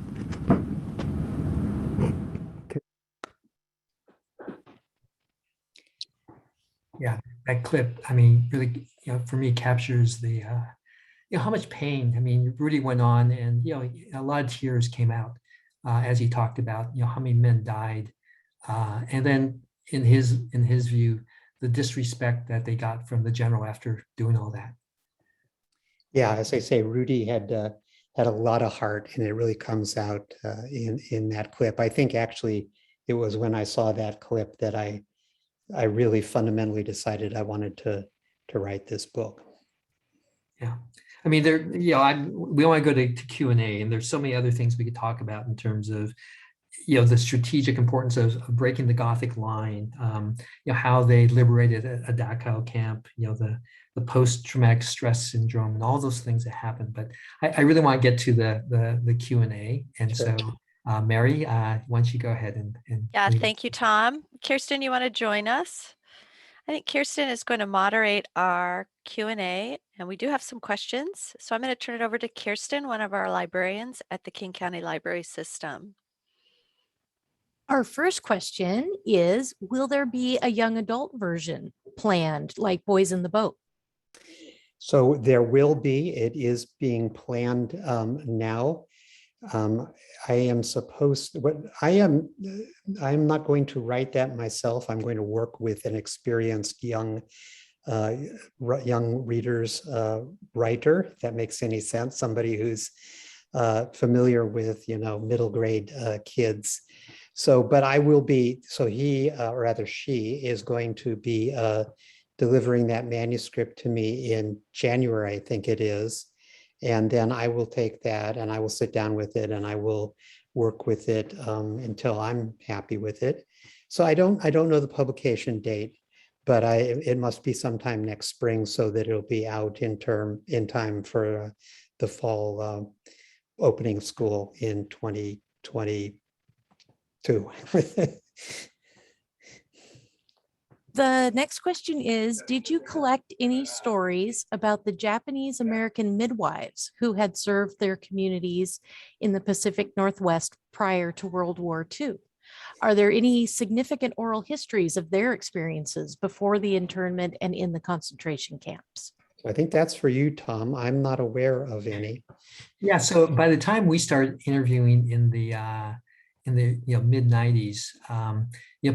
Yeah, that clip, I mean, really, for me, captures the, how much pain. I mean, Rudy went on, and, a lot of tears came out as he talked about, how many men died. And then in his view, the disrespect that they got from the general after doing all that. Yeah, as I say, Rudy had a lot of heart, and it really comes out in that clip. I think actually it was when I saw that clip that I really fundamentally decided I wanted to write this book. Yeah, I mean, we want to go to Q&A, and there's so many other things we could talk about in terms of the strategic importance of breaking the Gothic line, how they liberated a Dachau camp, the post-traumatic stress syndrome, and all those things that happened. But I really want to get to the Q&A, and sure. So Mary, why don't you go ahead and yeah, thank you, Tom. Kirsten, you want to join us? I think Kirsten is going to moderate our Q&A, and we do have some questions. So I'm going to turn it over to Kirsten, one of our librarians at the King County Library System. Our first question is, will there be a young adult version planned, like Boys in the Boat? So there will be. It is being planned now. I am supposed, what I'm not going to write that myself. I'm going to work with an experienced young readers writer, if that makes any sense, somebody who's familiar with, middle grade kids. So, but I will be, so he, or rather she, is going to be delivering that manuscript to me in January, I think it is. And then I will take that and I will sit down with it and I will work with it until I'm happy with it. So I don't know the publication date, but it must be sometime next spring so that it'll be out in time for the fall opening school in 2022. The next question is, did you collect any stories about the Japanese American midwives who had served their communities in the Pacific Northwest prior to World War II? Are there any significant oral histories of their experiences before the internment and in the concentration camps? I think that's for you, Tom. I'm not aware of any. Yeah, so by the time we started interviewing in the mid 90s,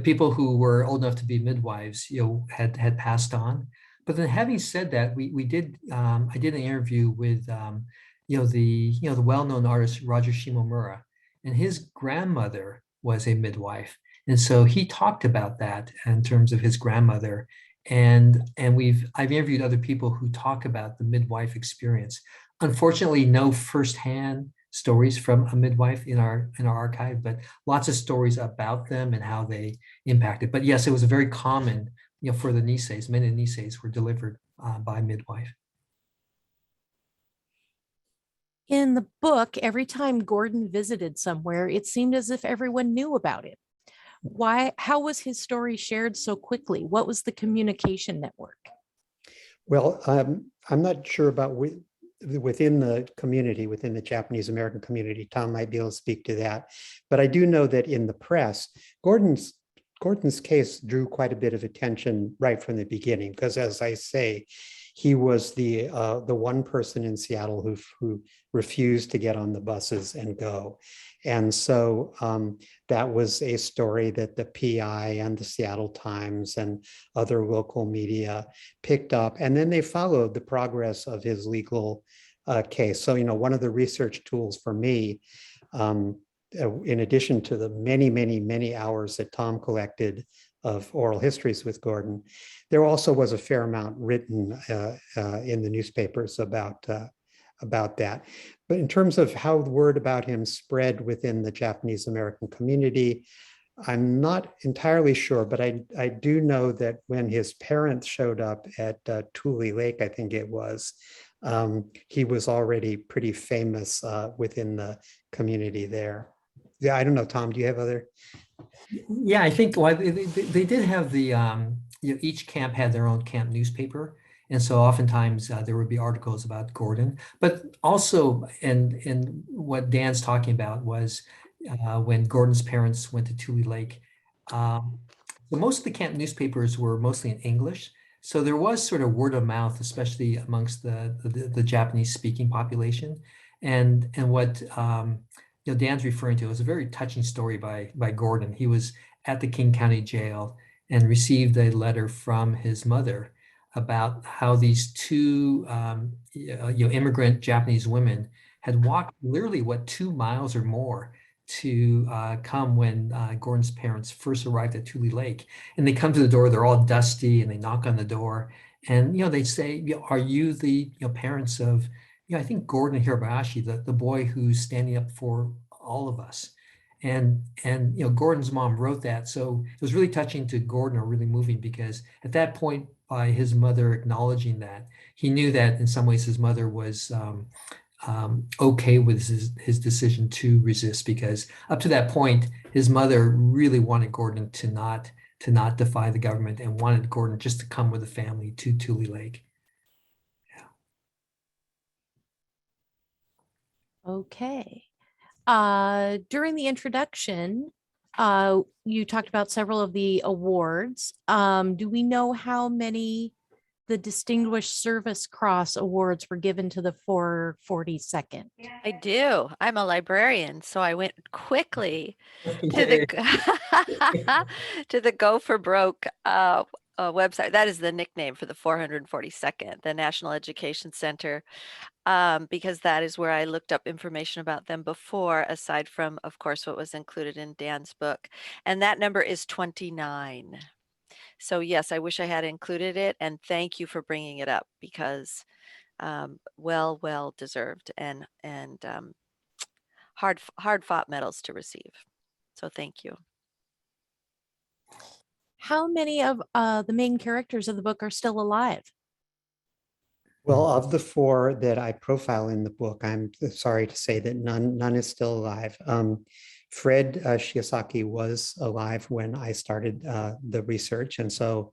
people who were old enough to be midwives, had passed on. But then, having said that, we did I did an interview with the well-known artist Roger Shimomura, and his grandmother was a midwife, and so he talked about that in terms of his grandmother. And I've interviewed other people who talk about the midwife experience. Unfortunately, no firsthand stories from a midwife in our archive, but lots of stories about them and how they impacted. But yes, it was a very common, for the Niseis. Many Niseis were delivered by midwife. In the book, every time Gordon visited somewhere, it seemed as if everyone knew about it. How was his story shared so quickly? What was the communication network? Well, I'm not sure about within the community, within the Japanese American community. Tom might be able to speak to that. But I do know that in the press, Gordon's case drew quite a bit of attention right from the beginning, because as I say, he was the one person in Seattle who refused to get on the buses and go. And so that was a story that the PI and the Seattle Times and other local media picked up. And then they followed the progress of his legal case. So, one of the research tools for me, in addition to the many, many, many hours that Tom collected of oral histories with Gordon, there also was a fair amount written in the newspapers about that. But in terms of how the word about him spread within the Japanese American community, I'm not entirely sure, but I do know that when his parents showed up at Tule Lake, I think it was, he was already pretty famous within the community there. Yeah, I don't know, Tom, do you have other? Yeah, I think they did have the, each camp had their own camp newspaper. And so oftentimes there would be articles about Gordon, but also, and what Dan's talking about was when Gordon's parents went to Tule Lake. So most of the camp newspapers were mostly in English. So there was sort of word of mouth, especially amongst the Japanese speaking population. And what Dan's referring to was a very touching story by Gordon. He was at the King County Jail and received a letter from his mother about how these two immigrant Japanese women had walked literally 2 miles or more to come when Gordon's parents first arrived at Tule Lake. And they come to the door, they're all dusty, and they knock on the door. And they say, are you the parents of, I think Gordon Hirabayashi, the boy who's standing up for all of us. And Gordon's mom wrote that. So it was really touching to Gordon, or really moving, because at that point, by his mother acknowledging that, he knew that in some ways his mother was okay with his decision to resist, because up to that point, his mother really wanted Gordon to not defy the government and wanted Gordon just to come with the family to Tule Lake. Okay. During the introduction, you talked about several of the awards. Do we know how many the Distinguished Service Cross Awards were given to the 442nd? I do. I'm a librarian, so I went quickly to Okay. the to the Go for Broke website. That is the nickname for the 442nd, the National Education Center, because that is where I looked up information about them before, aside from, of course, what was included in Dan's book. And that number is 29. So yes, I wish I had included it, and thank you for bringing it up because well deserved and hard fought medals to receive. So thank you. How many of the main characters of the book are still alive? Well, of the four that I profile in the book, I'm sorry to say that none is still alive. Fred Shiosaki was alive when I started the research. And so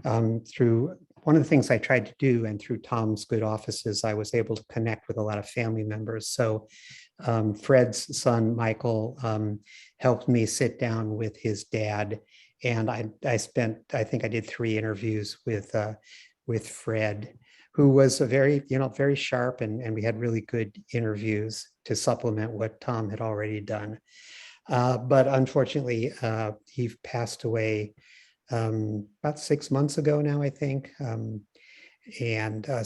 through one of the things I tried to do and through Tom's good offices, I was able to connect with a lot of family members. So Fred's son, Michael, helped me sit down with his dad. And I think I did 3 interviews with Fred, who was a very sharp, and we had really good interviews to supplement what Tom had already done. But unfortunately, he passed away about 6 months ago now, I think.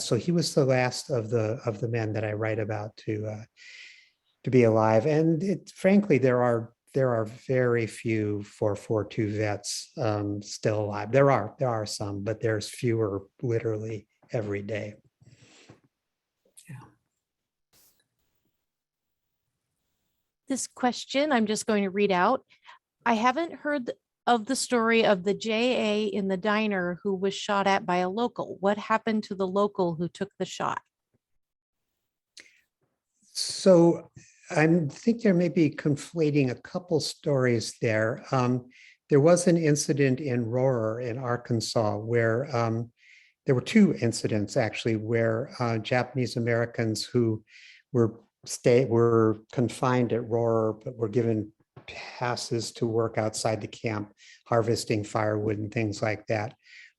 So he was the last of the men that I write about to be alive. And frankly, there are very few 442 vets still alive. There are some, but there's fewer literally every day. This question I'm just going to read out. I haven't heard of the story of the JA in the diner who was shot at by a local. What happened to the local who took the shot? So I think there may be conflating a couple stories there. There was an incident in Rohrer in Arkansas where there were 2 incidents actually where Japanese Americans who were confined at Rohrer but were given passes to work outside the camp, harvesting firewood and things like that,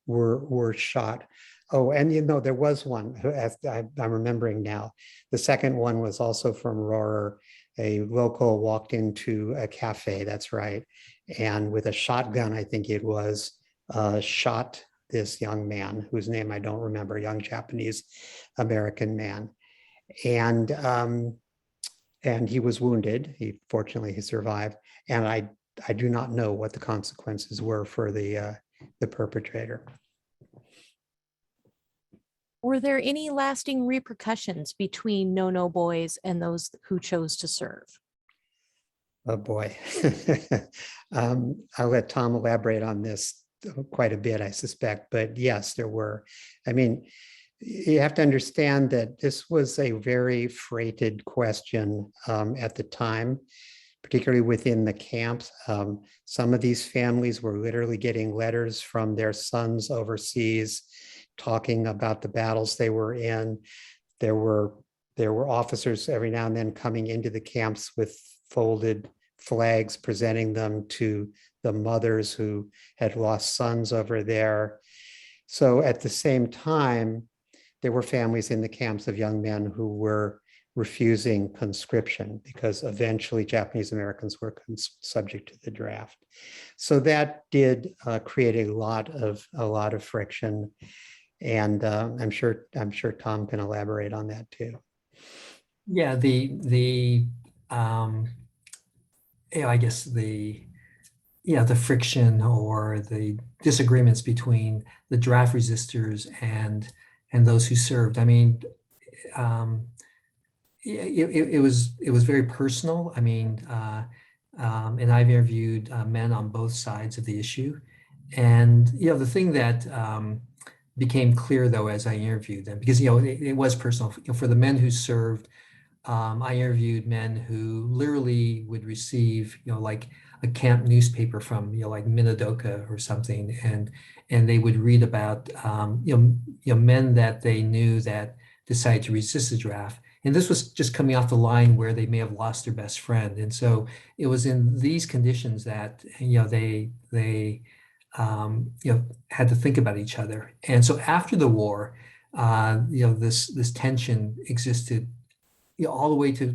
were shot. Oh, and there was one, as I'm remembering now. The second one was also from Rohrer. A local walked into a cafe, that's right, and with a shotgun, I think it was, shot this young man whose name I don't remember, a young Japanese American man. And he was wounded. Fortunately, he survived. And I do not know what the consequences were for the perpetrator. Were there any lasting repercussions between No-No boys and those who chose to serve? Oh boy. I'll let Tom elaborate on this quite a bit, I suspect. But yes, there were. I mean, you have to understand that this was a very freighted question at the time, particularly within the camps. Some of these families were literally getting letters from their sons overseas talking about the battles they were in. There were officers every now and then coming into the camps with folded flags, presenting them to the mothers who had lost sons over there. So at the same time, there were families in the camps of young men who were refusing conscription because eventually Japanese Americans were subject to the draft. So that did create a lot of friction, and I'm sure Tom can elaborate on that too. Yeah, I guess the friction or the disagreements between the draft resistors and those who served. I mean, it was very personal. I mean, and I've interviewed men on both sides of the issue, and the thing that became clear though as I interviewed them, because it was personal. For the men who served, I interviewed men who literally would receive like a camp newspaper from like Minidoka or something, and they would read about men that they knew that decided to resist the draft. And this was just coming off the line where they may have lost their best friend. And so it was in these conditions that they had to think about each other. And so after the war, this tension existed all the way to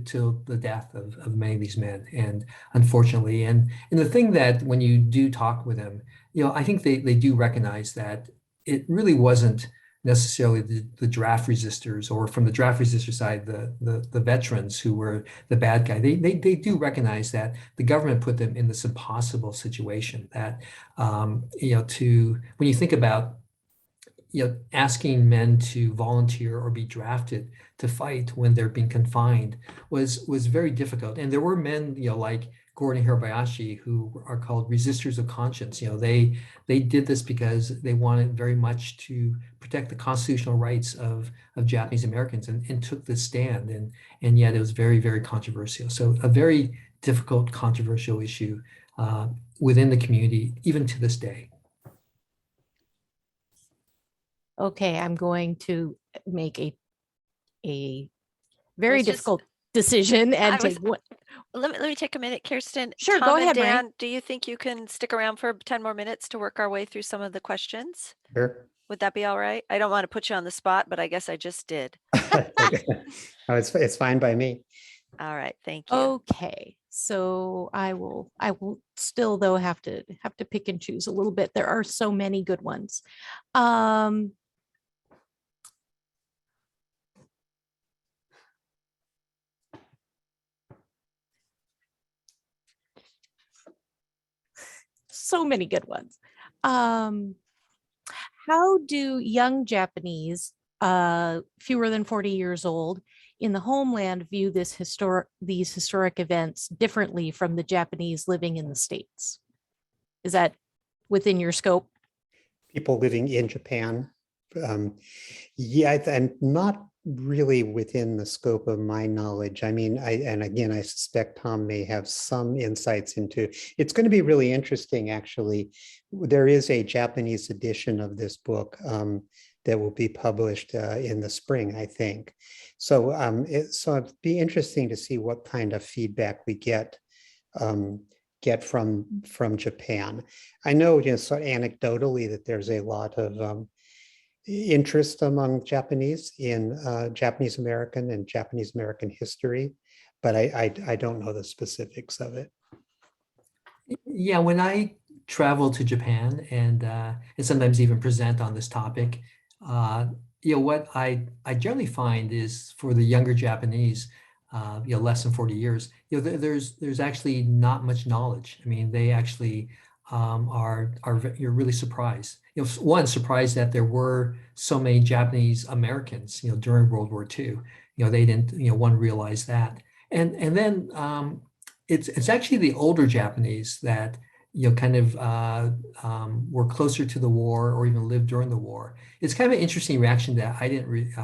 the death of many of these men. And unfortunately, and the thing that when you do talk with them, I think they do recognize that it really wasn't necessarily the draft resistors, or from the draft resistor side, the veterans who were the bad guy. They do recognize that the government put them in this impossible situation that, when you think about asking men to volunteer or be drafted to fight when they're being confined was very difficult. And there were men, like Gordon Hirabayashi, who are called resistors of conscience. They did this because they wanted very much to protect the constitutional rights of Japanese Americans, and took this stand. And yet it was very, very controversial. So a very difficult, controversial issue within the community, even to this day. Okay, I'm going to make a very Let's just- difficult decision and I was- take what. Let me take a minute, Kirsten. Sure, Tom go and ahead, Mary. Dan, do you think you can stick around for 10 more minutes to work our way through some of the questions? Sure. Would that be all right? I don't want to put you on the spot, but I guess I just did. No, it's fine by me. All right, thank you. Okay, so I will still though have to pick and choose a little bit. There are so many good ones. So many good ones. How do young Japanese, fewer than 40 years old, in the homeland view these historic events differently from the Japanese living in the States? Is that within your scope? People living in Japan. Yeah, and not really within the scope of my knowledge. I mean, and again, I suspect Tom may have some insights into. It's going to be really interesting, actually. There is a Japanese edition of this book that will be published in the spring, I think. So, it'd be interesting to see what kind of feedback we get from Japan. I know, sort of anecdotally, that there's a lot of interest among Japanese in Japanese American and Japanese American history, but I don't know the specifics of it. Yeah, when I travel to Japan and sometimes even present on this topic, what I generally find is for the younger Japanese, less than 40 years, there's actually not much knowledge. I mean, they actually you're really surprised. One, surprised that there were so many Japanese Americans, during World War II. They didn't, one realized that. And then it's actually the older Japanese that, kind of were closer to the war or even lived during the war. It's kind of an interesting reaction that I didn't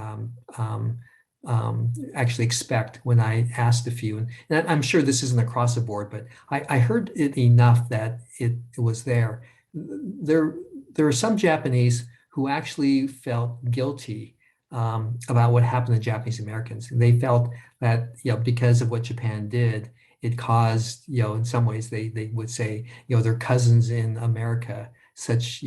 actually expect when I asked a few. And I'm sure this isn't across the board, but I heard it enough that it was there. There are some Japanese who actually felt guilty about what happened to Japanese Americans. They felt that, because of what Japan did, it caused, in some ways they would say, their cousins in America such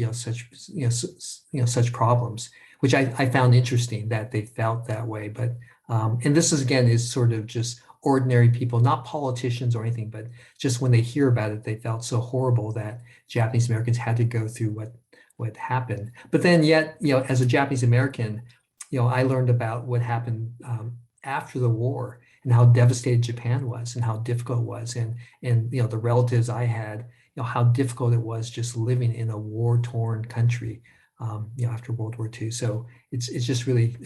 problems, which I found interesting that they felt that way. But and this is sort of just ordinary people, not politicians or anything, but just when they hear about it, they felt so horrible that Japanese Americans had to go through what happened. But then yet, as a Japanese American, I learned about what happened after the war and how devastated Japan was and how difficult it was. And the relatives I had, how difficult it was just living in a war-torn country, after World War II. So it's just really,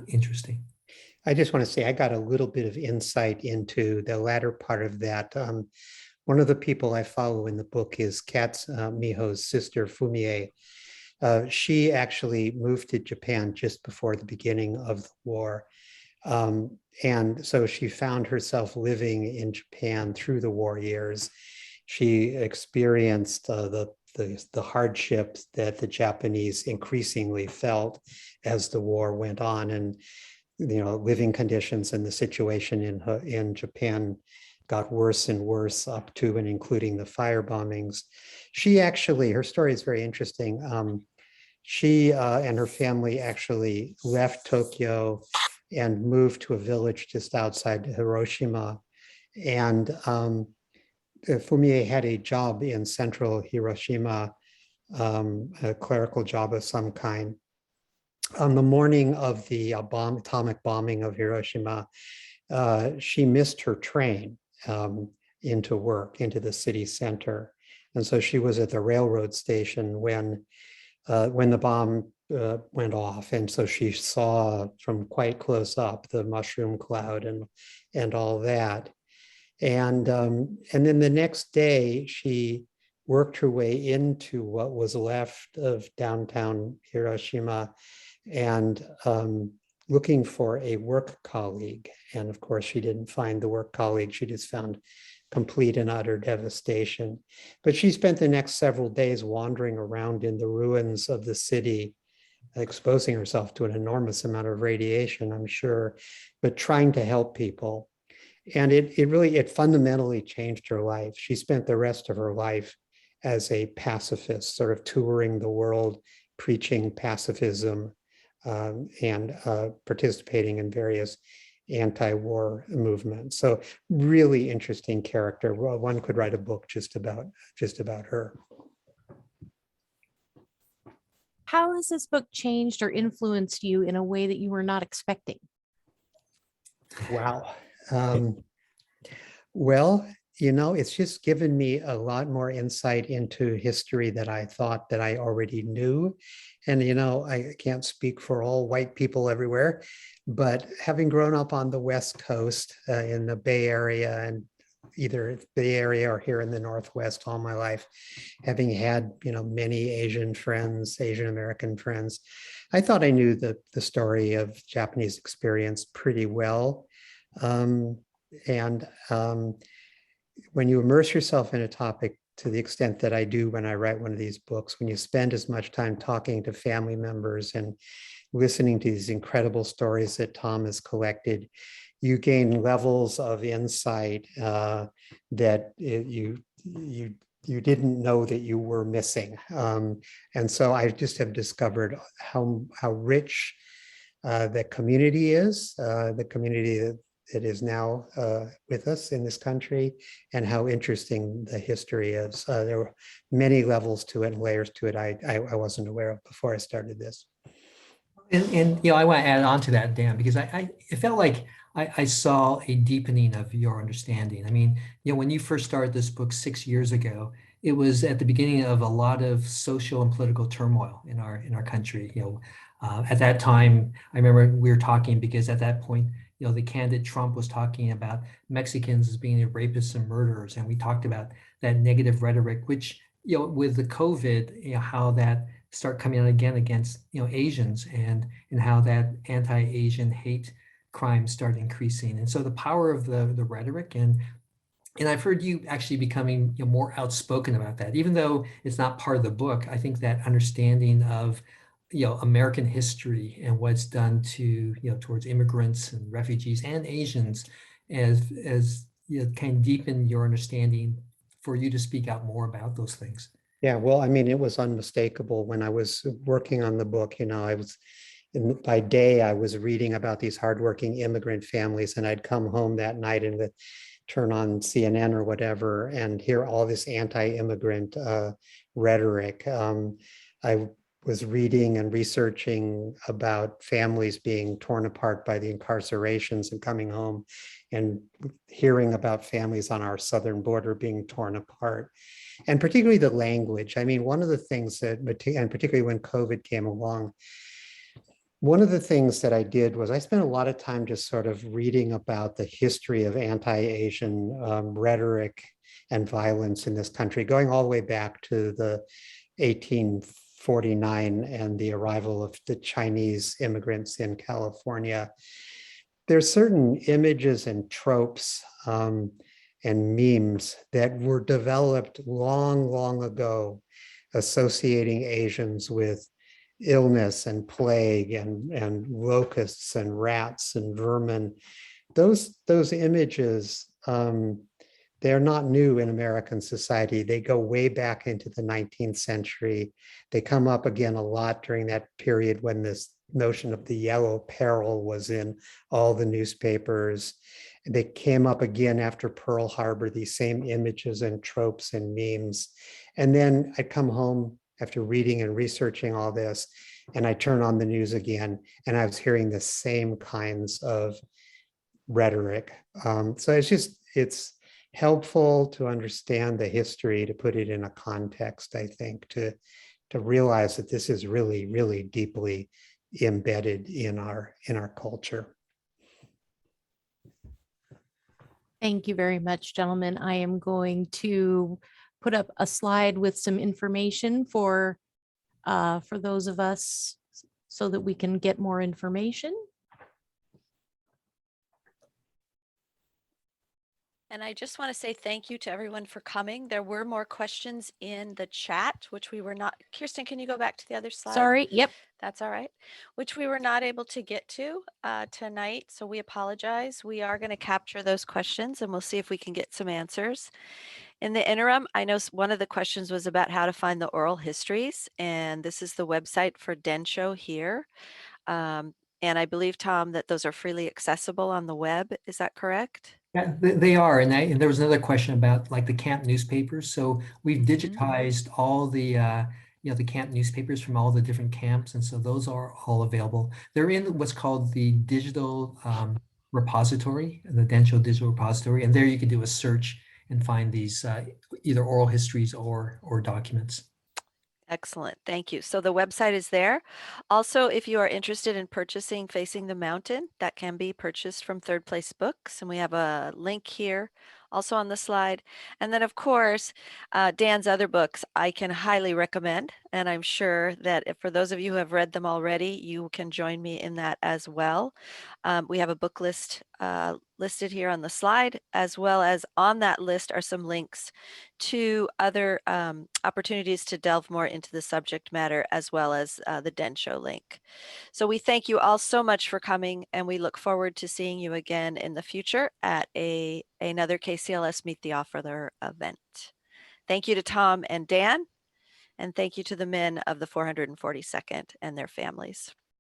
interesting. I just want to say I got a little bit of insight into the latter part of that. One of the people I follow in the book is Kat's Miho's sister, Fumie. She actually moved to Japan just before the beginning of the war. And so she found herself living in Japan through the war years. She experienced the hardships that the Japanese increasingly felt as the war went on, and living conditions and the situation in Japan got worse and worse up to and including the fire bombings. She actually, her story is very interesting. She and her family actually left Tokyo and moved to a village just outside Hiroshima. And Fumie had a job in central Hiroshima, a clerical job of some kind. On the morning of the atomic bombing of Hiroshima, she missed her train into work, into the city center. And so she was at the railroad station when the bomb went off. And so she saw from quite close up the mushroom cloud and all that. And then the next day, she worked her way into what was left of downtown Hiroshima and looking for a work colleague. And of course, she didn't find the work colleague. She just found complete and utter devastation. But she spent the next several days wandering around in the ruins of the city, exposing herself to an enormous amount of radiation, I'm sure, but trying to help people. And it fundamentally changed her life. She spent the rest of her life as a pacifist, sort of touring the world, preaching pacifism and participating in various anti-war movements. So really interesting character. Well, one could write a book just about her. How has this book changed or influenced you in a way that you were not expecting? Wow. Well, it's just given me a lot more insight into history that I thought that I already knew. And, I can't speak for all white people everywhere, but having grown up on the West Coast in the Bay Area and either Bay Area or here in the Northwest all my life, having had, many Asian friends, Asian American friends, I thought I knew the story of Japanese experience pretty well. When you immerse yourself in a topic to the extent that I do when I write one of these books, when you spend as much time talking to family members and listening to these incredible stories that Tom has collected, you gain levels of insight that you didn't know that you were missing. And so I just have discovered how rich the community is, the community that is now with us in this country, and how interesting the history is. There were many levels to it and layers to it I wasn't aware of before I started this. And I want to add on to that, Dan, because it felt like I saw a deepening of your understanding. I mean, when you first started this book 6 years ago, it was at the beginning of a lot of social and political turmoil in our country. At that time, I remember we were talking because at that point, the candidate Trump was talking about Mexicans as being rapists and murderers, and we talked about that negative rhetoric, which with the COVID, how that start coming out again against Asians and how that anti-Asian hate crimes start increasing. And so the power of the rhetoric and I've heard you actually becoming more outspoken about that, even though it's not part of the book. I think that understanding of American history and what's done to towards immigrants and refugees and Asians as kind of deepen your understanding for you to speak out more about those things. Yeah, well, I mean, it was unmistakable when I was working on the book. By day, I was reading about these hardworking immigrant families, and I'd come home that night and would turn on CNN or whatever and hear all this anti-immigrant rhetoric. I was reading and researching about families being torn apart by the incarcerations and coming home and hearing about families on our southern border being torn apart. And particularly the language. I mean, one of the things that, and particularly when COVID came along, one of the things that I did was I spent a lot of time just sort of reading about the history of anti-Asian rhetoric and violence in this country, going all the way back to the 1849 and the arrival of the Chinese immigrants in California. There's certain images and tropes and memes that were developed long ago, associating Asians with illness and plague and locusts and rats and vermin. Those images they're not new in American society. They go way back into the 19th century. They come up again a lot during that period when this notion of the yellow peril was in all the newspapers. They came up again after Pearl Harbor, these same images and tropes and memes. And then I'd come home after reading and researching all this, and I turn on the news again, and I was hearing the same kinds of rhetoric. So it's helpful to understand the history, to put it in a context, I think, to realize that this is really, really deeply embedded in our culture. Thank you very much, gentlemen. I am going to put up a slide with some information for those of us so that we can get more information. And I just want to say thank you to everyone for coming. There were more questions in the chat, which we were not. Kirsten, can you go back to the other slide? Sorry. Yep. That's all right. Which we were not able to get to tonight. So we apologize. We are going to capture those questions and we'll see if we can get some answers. In the interim, I know one of the questions was about how to find the oral histories. And this is the website for Densho here. And I believe, Tom, that those are freely accessible on the web. Is that correct? Yeah, they are. And there was another question about like the camp newspapers. So we've digitized all the the camp newspapers from all the different camps, and so those are all available. They're in what's called the digital repository, the Densho digital repository, and there you can do a search and find these either oral histories or documents. Excellent. Thank you. So the website is there. Also, if you are interested in purchasing Facing the Mountain, that can be purchased from Third Place Books. And we have a link here also on the slide. And then, of course, Dan's other books I can highly recommend. And I'm sure that if, for those of you who have read them already, you can join me in that as well. We have a book list listed here on the slide, as well as on that list are some links to other opportunities to delve more into the subject matter, as well as the Densho link. So we thank you all so much for coming, and we look forward to seeing you again in the future at another KCLS Meet the Author event. Thank you to Tom and Dan, and thank you to the men of the 442nd and their families.